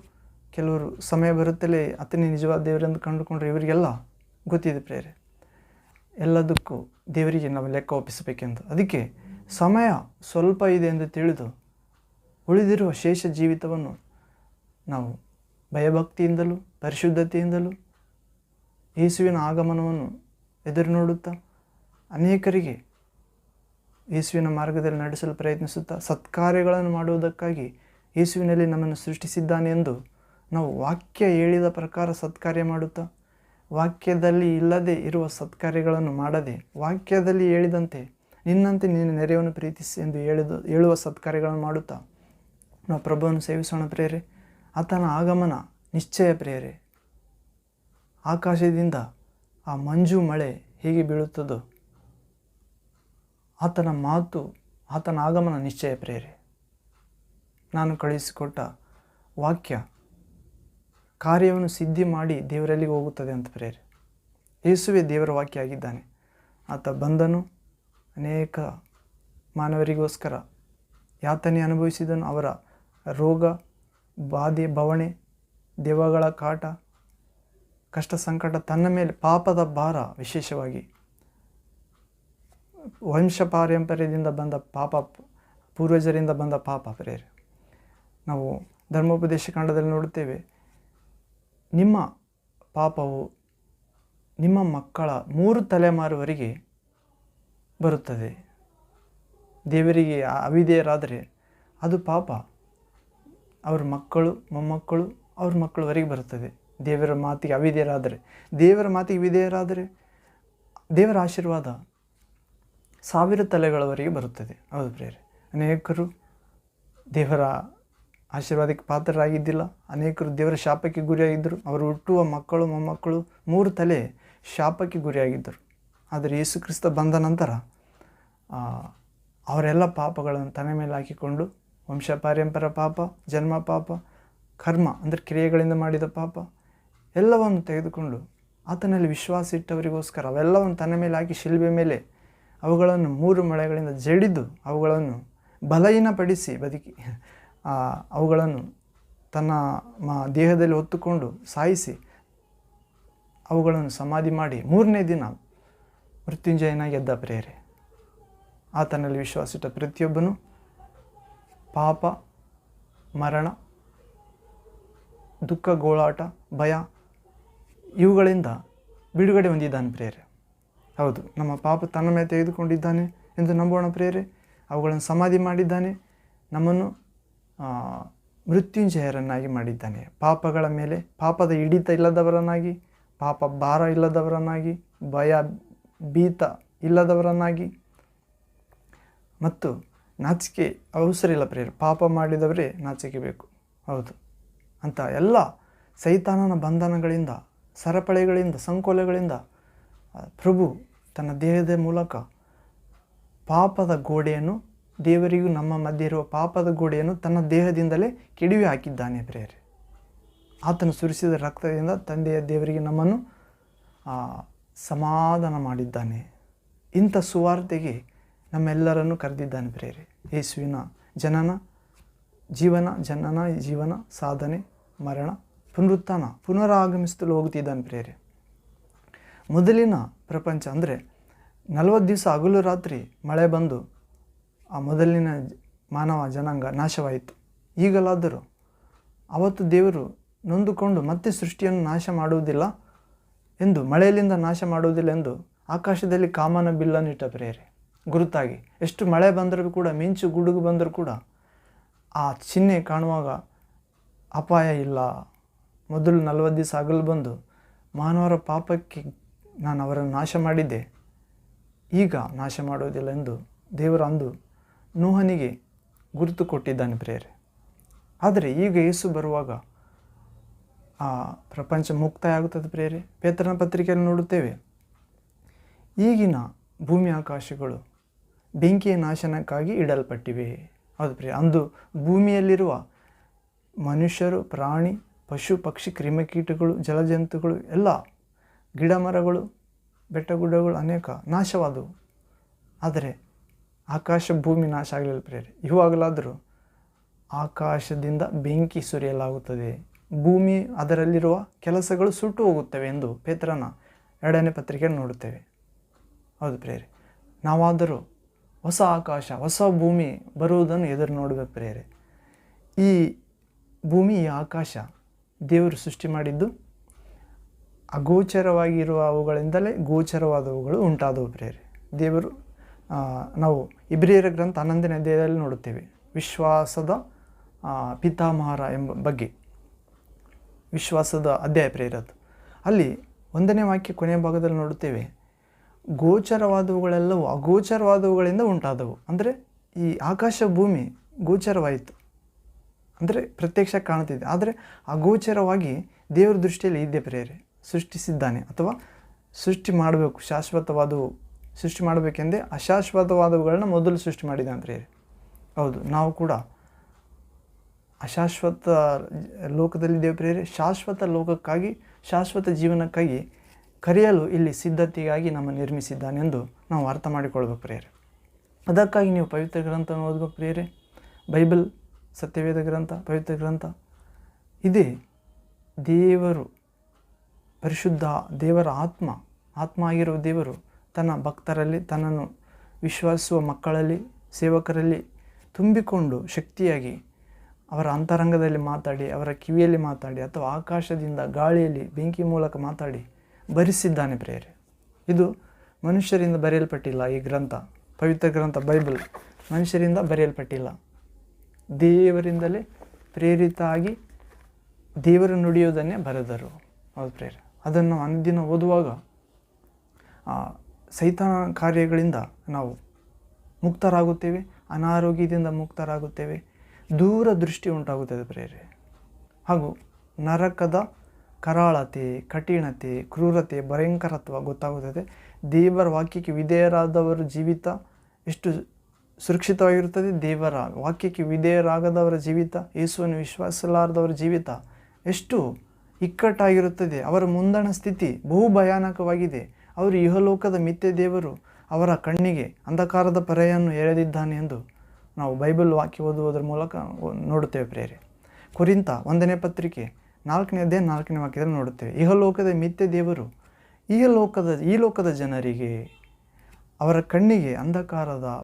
ಕೆಲವರು ಸಮಯ ಬರುತ್ತಲೇ ಆತನೇ ನಿಜವಾದ ದೇವರೆಂದು ಕಂಡುಕೊಂಡ್ರೆ ಇವರಿಗೆಲ್ಲ ಗೊತ್ತಿದೆ ಪ್ರೇರೆ. ಎಲ್ಲದಕ್ಕೂ ದೇವರಿಗೆ ನಾವು ಲೆಕ್ಕ ಒಪ್ಪಿಸಬೇಕೆಂದು. ಅದಕ್ಕೆ ಸಮಯ ಸ್ವಲ್ಪ ಇದೆ ಎಂದು ತಿಳಿದು ಉಳಿದಿರುವ ಶೇಷ ಜೀವಿತವನ್ನು ನಾವು ಭಯಭಕ್ತಿಯಿಂದಲೂ ಪರಿಶುದ್ಧತೆಯಿಂದಲೂ ಯೇಸುವಿನ ಆಗಮನವನ್ನು ಎದುರು ನೋಡುತ್ತಾ ಅನೇಕರಿಗೆ ಯೇಸುವಿನ ಮಾರ್ಗದಲ್ಲಿ ನಡೆಸಲು ಪ್ರಯತ್ನಿಸುತ್ತಾ ಸತ್ಕಾರ್ಯಗಳನ್ನು ಮಾಡುವುದಕ್ಕಾಗಿ ಯೇಸುವಿನಲ್ಲಿ ನಮ್ಮನ್ನು ಸೃಷ್ಟಿಸಿದ್ದಾನೆ ಎಂದು ನಾವು ವಾಕ್ಯ ಹೇಳಿದ ಪ್ರಕಾರ ಸತ್ಕಾರ್ಯ ಮಾಡುತ್ತಾ, ವಾಕ್ಯದಲ್ಲಿ ಇಲ್ಲದೆ ಇರುವ ಸತ್ಕಾರ್ಯಗಳನ್ನು ಮಾಡದೆ, ವಾಕ್ಯದಲ್ಲಿ ಹೇಳಿದಂತೆ ನಿನ್ನಂತೆ ನಿನ್ನ ನೆರೆಯನ್ನು ಪ್ರೀತಿಸಿ ಎಂದು ಹೇಳುವ ಸತ್ಕಾರ್ಯಗಳನ್ನು ಮಾಡುತ್ತಾ ನಾವು ಪ್ರಭುವನ್ನು ಸೇವಿಸೋಣ ಪ್ರೇರೆ. ಆತನ ಆಗಮನ ನಿಶ್ಚಯ ಪ್ರೇರೆ. ಆಕಾಶದಿಂದ ಆ ಮಂಜು ಮಳೆ ಹೇಗೆ ಬೀಳುತ್ತದೋ ಆತನ ಮಾತು, ಆತನ ಆಗಮನ ನಿಶ್ಚಯ ಪ್ರೇರೆ. ನಾನು ಕಳುಹಿಸಿಕೊಟ್ಟ ವಾಕ್ಯ ಕಾರ್ಯವನ್ನು ಸಿದ್ಧಿ ಮಾಡಿ ದೇವರಲ್ಲಿಗೆ ಹೋಗುತ್ತದೆ ಅಂತ ಪ್ರೇರೆ. ಯೇಸುವೇ ದೇವರ ವಾಕ್ಯ ಆಗಿದ್ದಾನೆ. ಆತ ಬಂದನು, ಅನೇಕ ಮಾನವರಿಗೋಸ್ಕರ ಯಾತನೆ ಅನುಭವಿಸಿದನು. ಅವರ ರೋಗ, ಬಾಧೆ, ಬವಣೆ, ದೆವ್ವಗಳ ಕಾಟ, ಕಷ್ಟ ಸಂಕಟ ತನ್ನ ಮೇಲೆ, ಪಾಪದ ಭಾರ, ವಿಶೇಷವಾಗಿ ವಂಶ ಪಾರಂಪರ್ಯದಿಂದ ಬಂದ ಪಾಪ, ಪೂರ್ವಜರಿಂದ ಬಂದ ಪಾಪ ಪ್ರೇರೆ. ನಾವು ಧರ್ಮೋಪದೇಶ ಕಾಂಡದಲ್ಲಿ ನೋಡುತ್ತೇವೆ, ನಿಮ್ಮ ಪಾಪವು ನಿಮ್ಮ ಮಕ್ಕಳ 3 ತಲೆಮಾರುವರೆಗೆ ಬರುತ್ತದೆ. ದೇವರಿಗೆ ಅವಿಧೇಯರಾದರೆ ಅದು ಪಾಪ, ಅವ್ರ ಮಕ್ಕಳು, ಮೊಮ್ಮಕ್ಕಳು, ಅವ್ರ ಮಕ್ಕಳವರೆಗೆ ಬರುತ್ತದೆ. ದೇವರ ಮಾತಿಗೆ ಅವಿಧೇಯರಾದರೆ, ದೇವರ ಮಾತಿಗೆ ವಿಧೇಯರಾದರೆ ದೇವರ ಆಶೀರ್ವಾದ 1000 ತಲೆಗಳವರೆಗೆ ಬರುತ್ತದೆ. ಹೌದು ಪ್ರೇರೆ. ಅನೇಕರು ದೇವರ ಆಶೀರ್ವಾದಕ್ಕೆ ಪಾತ್ರರಾಗಿದ್ದಿಲ್ಲ, ಅನೇಕರು ದೇವರ ಶಾಪಕ್ಕೆ ಗುರಿಯಾಗಿದ್ದರು. ಅವರು ಹುಟ್ಟುವ ಮಕ್ಕಳು, ಮೊಮ್ಮಕ್ಕಳು 3 ತಲೆ ಶಾಪಕ್ಕೆ ಗುರಿಯಾಗಿದ್ದರು. ಆದರೆ ಯೇಸು ಕ್ರಿಸ್ತ ಬಂದ ನಂತರ ಅವರೆಲ್ಲ ಪಾಪಗಳನ್ನು ತನ್ನ ಮೇಲೆ ಹಾಕಿಕೊಂಡು, ವಂಶ ಪಾರಂಪರ್ಯ ಪಾಪ, ಜನ್ಮ ಪಾಪ, ಕರ್ಮ ಅಂದರೆ ಕ್ರಿಯೆಗಳಿಂದ ಮಾಡಿದ ಪಾಪ ಎಲ್ಲವನ್ನು ತೆಗೆದುಕೊಂಡು ಆತನಲ್ಲಿ ವಿಶ್ವಾಸ ಇಟ್ಟವರಿಗೋಸ್ಕರ ಅವೆಲ್ಲವನ್ನು ತನ್ನ ಮೇಲೆ ಹಾಕಿ ಶಿಲ್ಬೆ ಮೇಲೆ ಅವುಗಳನ್ನು 3 ಮೊಳೆಗಳಿಂದ ಜಡಿದು ಅವುಗಳನ್ನು ಬಲಹೀನಪಡಿಸಿ ಅವುಗಳನ್ನು ತನ್ನ ದೇಹದಲ್ಲಿ ಹೊತ್ತುಕೊಂಡು ಸಾಯಿಸಿ ಅವುಗಳನ್ನು ಸಮಾಧಿ ಮಾಡಿ 3ನೇ ದಿನ ಮೃತ್ಯುಂಜಯನಾಗಿ ಎದ್ದ ಪ್ರಿಯರೇ. ಆತನಲ್ಲಿ ವಿಶ್ವಾಸಿಟ್ಟ ಪ್ರತಿಯೊಬ್ಬನು ಪಾಪ, ಮರಣ, ದುಃಖ, ಗೋಳಾಟ, ಭಯ ಇವುಗಳಿಂದ ಬಿಡುಗಡೆ ಹೊಂದಿದ್ದಾನೆ ಪ್ರಿಯರೇ. ಹೌದು, ನಮ್ಮ ಪಾಪ ತನ್ನ ಮೇಲೆ ತೆಗೆದುಕೊಂಡಿದ್ದಾನೆ ಎಂದು ನಂಬೋಣ ಪ್ರಿಯರೇ. ಅವುಗಳನ್ನು ಸಮಾಧಿ ಮಾಡಿದ್ದಾನೆ, ನಮ್ಮನ್ನು ಮೃತ್ಯುಂಜಯರನ್ನಾಗಿ ಮಾಡಿದ್ದಾನೆ. ಪಾಪಗಳ ಮೇಲೆ ಪಾಪದ ಹಿಡಿತ ಇಲ್ಲದವರನ್ನಾಗಿ, ಪಾಪ ಭಾರ ಇಲ್ಲದವರನ್ನಾಗಿ, ಭಯ ಭೀತ ಇಲ್ಲದವರನ್ನಾಗಿ, ಮತ್ತು ನಾಚಿಕೆ ಅವಸರ ಇಲ್ಲ ಪ್ರಿಯರೇ. ಪಾಪ ಮಾಡಿದವರೇ ನಾಚಿಕೆ ಬೇಕು. ಹೌದು, ಅಂತ ಎಲ್ಲ ಸೈತಾನನ ಬಂಧನಗಳಿಂದ, ಸರಪಳಿಗಳಿಂದ, ಸಂಕೋಲೆಗಳಿಂದ ಪ್ರಭು ತನ್ನ ದೇಹದ ಮೂಲಕ ಪಾಪದ ಗೋಡೆಯನ್ನು, ದೇವರಿಗೂ ನಮ್ಮ ಮಧ್ಯೆ ಇರುವ ಪಾಪದ ಗೋಡೆಯನ್ನು ತನ್ನ ದೇಹದಿಂದಲೇ ಕೆಡವಿ ಹಾಕಿದ್ದಾನೆ ಪ್ರಿಯರೇ. ಆತನು ಸುರಿಸಿದ ರಕ್ತದಿಂದ ತಂದೆಯ ದೇವರಿಗೆ ನಮ್ಮನ್ನು ಸಮಾಧಾನ ಮಾಡಿದ್ದಾನೆ. ಇಂಥ ಸುವಾರ್ತೆಗೆ ನಮ್ಮೆಲ್ಲರನ್ನು ಕರೆದಿದ್ದಾನೆ ಪ್ರಿಯರೇ. ಯೇಸುವಿನ ಜನನ, ಸಾಧನೆ, ಮರಣ, ಪುನರುತ್ಥಾನ, ಪುನರಾಗಮಿಸಲು ಹೋಗುತ್ತಿದ್ದಾನೆ ಪ್ರಿಯರೇ. ಮೊದಲಿನ ಪ್ರಪಂಚ ಅಂದರೆ 40 ದಿವಸ ಹಗಲು ರಾತ್ರಿ ಮಳೆ ಬಂದು ಆ ಮೊದಲಿನ ಮಾನವ ಜನಾಂಗ ನಾಶವಾಯಿತು. ಈಗಲಾದರೂ ಅವತ್ತು ದೇವರು ನೊಂದುಕೊಂಡು ಮತ್ತೆ ಸೃಷ್ಟಿಯನ್ನು ನಾಶ ಮಾಡುವುದಿಲ್ಲ ಎಂದು, ಮಳೆಯಲ್ಲಿಂದ ನಾಶ ಮಾಡುವುದಿಲ್ಲ ಎಂದು ಆಕಾಶದಲ್ಲಿ ಕಾಮನ ಬಿಲ್ಲನ್ನಿಟ್ಟ ಪ್ರಿಯರೇ. ಗುರುತಾಗಿ ಎಷ್ಟು ಮಳೆ ಬಂದರೂ ಕೂಡ, ಮಿಂಚು ಗುಡುಗು ಬಂದರೂ ಕೂಡ ಆ ಚಿಹ್ನೆ ಕಾಣುವಾಗ ಅಪಾಯ ಇಲ್ಲ. ಮೊದಲು 40 ದಿವಸ ಹಗಲು ಬಂದು ಮಾನವರ ಪಾಪಕ್ಕೆ ನಾನು ಅವರನ್ನು ನಾಶ ಮಾಡಿದ್ದೆ, ಈಗ ನಾಶ ಮಾಡುವುದಿಲ್ಲ ಎಂದು ದೇವರು ಅಂದು ನೋಹನಿಗೆ ಗುರುತು ಕೊಟ್ಟಿದ್ದಾನೆ ಪ್ರಿಯರೇ. ಆದರೆ ಈಗ ಯೇಸು ಬರುವಾಗ ಆ ಪ್ರಪಂಚ ಮುಕ್ತಾಯ ಆಗುತ್ತದೆ ಪ್ರಿಯರೇ. ಪೇತ್ರನ ಪತ್ರಿಕೆಯಲ್ಲಿ ನೋಡುತ್ತೇವೆ, ಈಗಿನ ಭೂಮಿ ಆಕಾಶಗಳು ಬೆಂಕಿಯ ನಾಶನಕ್ಕಾಗಿ ಇಡಲ್ಪಟ್ಟಿವೆ. ಹೌದು ಪ್ರಿಯ, ಅಂದು ಭೂಮಿಯಲ್ಲಿರುವ ಮನುಷ್ಯರು, ಪ್ರಾಣಿ, ಪಶು, ಪಕ್ಷಿ, ಕ್ರಿಮಿಕೀಟಗಳು, ಜಲಜಂತುಗಳು, ಎಲ್ಲ ಗಿಡ ಮರಗಳು, ಬೆಟ್ಟಗುಡ್ಡಗಳು ಅನೇಕ ನಾಶವಾದವು. ಆದರೆ ಆಕಾಶ ಭೂಮಿ ನಾಶ ಆಗಲಿಲ್ಲ ಪ್ರಿಯರೇ. ಇವಾಗಲಾದರೂ ಆಕಾಶದಿಂದ ಬೆಂಕಿ ಸುರಿಯಲಾಗುತ್ತದೆ, ಭೂಮಿ ಅದರಲ್ಲಿರುವ ಕೆಲಸಗಳು ಸುಟ್ಟು ಹೋಗುತ್ತವೆ ಎಂದು ಪೇತ್ರನ 2ನೇ ಪತ್ರಿಕೆಯನ್ನು ನೋಡುತ್ತೇವೆ. ಹೌದು ಪ್ರಿಯರೇ, ನಾವಾದರೂ ಹೊಸ ಆಕಾಶ, ಹೊಸ ಭೂಮಿ ಬರುವುದನ್ನು ಎದುರು ನೋಡಬೇಕು ಪ್ರಿಯರೇ. ಈ ಭೂಮಿ, ಈ ಆಕಾಶ ದೇವರು ಸೃಷ್ಟಿ ಮಾಡಿದ್ದು ಅಗೋಚರವಾಗಿರುವ ಅವುಗಳಿಂದಲೇ ಗೋಚರವಾದವುಗಳು ಉಂಟಾದವು ಪ್ರಿಯರೇ. ದೇವರು ನಾವು ಇಬ್ರಿಯರ ಗ್ರಂಥ 11ನೇ ಅಧ್ಯಾಯದಲ್ಲಿ ನೋಡುತ್ತೇವೆ, ವಿಶ್ವಾಸದ ಪಿತಾಮಹರ ಎಂಬ ಬಗ್ಗೆ ವಿಶ್ವಾಸದ ಅಧ್ಯಾಯ ಪ್ರಿಯರದು. ಅಲ್ಲಿ 1ನೇ ವಾಕ್ಯ ಕೊನೆಯ ಭಾಗದಲ್ಲಿ ನೋಡುತ್ತೇವೆ, ಗೋಚರವಾದವುಗಳೆಲ್ಲವೂ ಅಗೋಚರವಾದವುಗಳಿಂದ ಉಂಟಾದವು. ಅಂದರೆ ಈ ಆಕಾಶ ಭೂಮಿ ಗೋಚರವಾಯಿತು, ಅಂದರೆ ಪ್ರತ್ಯಕ್ಷ ಕಾಣುತ್ತಿದೆ, ಆದರೆ ಅಗೋಚರವಾಗಿ ದೇವರ ದೃಷ್ಟಿಯಲ್ಲಿ ಇದ್ದೇ ಪ್ರಿಯರೇ ಸೃಷ್ಟಿಸಿದ್ದಾನೆ, ಅಥವಾ ಸೃಷ್ಟಿ ಮಾಡಬೇಕು. ಶಾಶ್ವತವಾದವು ಸೃಷ್ಟಿ ಮಾಡಬೇಕೆಂದೇ ಅಶಾಶ್ವತವಾದವುಗಳನ್ನ ಮೊದಲು ಸೃಷ್ಟಿ ಮಾಡಿದ್ದಾನೆ ಪ್ರಿಯರೇ. ಹೌದು, ನಾವು ಕೂಡ ಅಶಾಶ್ವತ ಲೋಕದಲ್ಲಿದ್ದೇವೆ ಪ್ರಿಯರೇ. ಶಾಶ್ವತ ಲೋಕಕ್ಕಾಗಿ, ಶಾಶ್ವತ ಜೀವನಕ್ಕಾಗಿ ಕರೆಯಲು ಇಲ್ಲಿ ಸಿದ್ಧತೆಗಾಗಿ ನಮ್ಮ ನಿರ್ಮಿಸಿದ್ದಾನೆಂದು ನಾವು ಅರ್ಥ ಮಾಡಿಕೊಳ್ಬೇಕು ಪ್ರಿಯರೇ. ಅದಕ್ಕಾಗಿ ನೀವು ಪವಿತ್ರ ಗ್ರಂಥವನ್ನು ಓದಬೇಕು ಪ್ರಿಯರೇ. ಬೈಬಲ್, ಸತ್ಯವೇದ ಗ್ರಂಥ, ಪವಿತ್ರ ಗ್ರಂಥ ಇದೇ ದೇವರು, ಪರಿಶುದ್ಧ ದೇವರ ಆತ್ಮ ಆಗಿರುವ ದೇವರು ತನ್ನ ಭಕ್ತರಲ್ಲಿ, ತನ್ನನ್ನು ವಿಶ್ವಾಸಿಸುವ ಮಕ್ಕಳಲ್ಲಿ, ಸೇವಕರಲ್ಲಿ ತುಂಬಿಕೊಂಡು ಶಕ್ತಿಯಾಗಿ ಅವರ ಅಂತರಂಗದಲ್ಲಿ ಮಾತಾಡಿ, ಅವರ ಕಿವಿಯಲ್ಲಿ ಮಾತಾಡಿ, ಅಥವಾ ಆಕಾಶದಿಂದ ಗಾಳಿಯಲ್ಲಿ ಬೆಂಕಿ ಮೂಲಕ ಮಾತಾಡಿ ಬರೆಸಿದ್ದಾನೆ ಪ್ರಿಯರೇ. ಇದು ಮನುಷ್ಯರಿಂದ ಬರೆಯಲ್ಪಟ್ಟಿಲ್ಲ. ಈ ಗ್ರಂಥ, ಪವಿತ್ರ ಗ್ರಂಥ ಬೈಬಲ್ ಮನುಷ್ಯರಿಂದ ಬರೆಯಲ್ಪಟ್ಟಿಲ್ಲ, ದೇವರಿಂದಲೇ ಪ್ರೇರಿತ ಆಗಿ ದೇವರು ನುಡಿಯುವುದನ್ನೇ ಬರೆದರು. ಹೌದು ಪ್ರಿಯರೇ, ಅದನ್ನು ನಾವು ಅನುದಿನ ಓದುವಾಗ ಸೈತಾನ ಕಾರ್ಯಗಳಿಂದ ನಾವು ಮುಕ್ತರಾಗುತ್ತೇವೆ, ಅನಾರೋಗ್ಯದಿಂದ ಮುಕ್ತರಾಗುತ್ತೇವೆ, ದೂರ ದೃಷ್ಟಿ ಉಂಟಾಗುತ್ತದೆ ಪ್ರಿಯರೇ. ಹಾಗೂ ನರಕದ ಕರಾಳತೆ, ಕಠಿಣತೆ, ಕ್ರೂರತೆ, ಭಯಂಕರತ್ವ ಗೊತ್ತಾಗುತ್ತದೆ. ದೇವರ ವಾಕ್ಯಕ್ಕೆ ವಿಧೇಯರಾದವರ ಜೀವಿತ ಎಷ್ಟು ಸುರಕ್ಷಿತವಾಗಿರುತ್ತದೆ, ದೇವರ ವಾಕ್ಯಕ್ಕೆ ವಿಧೇಯರಾಗದವರ ಜೀವಿತ, ಯೇಸುವನ್ನು ವಿಶ್ವಾಸಿಸಲಾರದವರ ಜೀವಿತ ಎಷ್ಟು ಇಕ್ಕಟ್ಟಾಗಿರುತ್ತದೆ. ಅವರ ಮುಂದಣ ಸ್ಥಿತಿ ಬಹು ಭಯಾನಕವಾಗಿದೆ. ಅವರು ಇಹಲೋಕದ ಮಿಥ್ಯೆ ದೇವರು ಅವರ ಕಣ್ಣಿಗೆ ಅಂಧಕಾರದ ಪರೆಯನ್ನು ಎಳೆದಿದ್ದಾನೆ ಎಂದು ನಾವು ಬೈಬಲ್ ವಾಕ್ಯ ಓದುವುದರ ಮೂಲಕ ನೋಡುತ್ತೇವೆ ಪ್ರಿಯರೇ. ಕೊರಿಂಥ 1ನೇ ಪತ್ರಿಕೆ 4ನೇ ಅಧ್ಯಾಯ 4ನೇ ವಾಕ್ಯದಲ್ಲಿ ನೋಡುತ್ತೇವೆ, ಇಹಲೋಕದ ಮಿಥ್ಯೆ ದೇವರು ಈ ಲೋಕದ ಜನರಿಗೆ ಅವರ ಕಣ್ಣಿಗೆ ಅಂಧಕಾರದ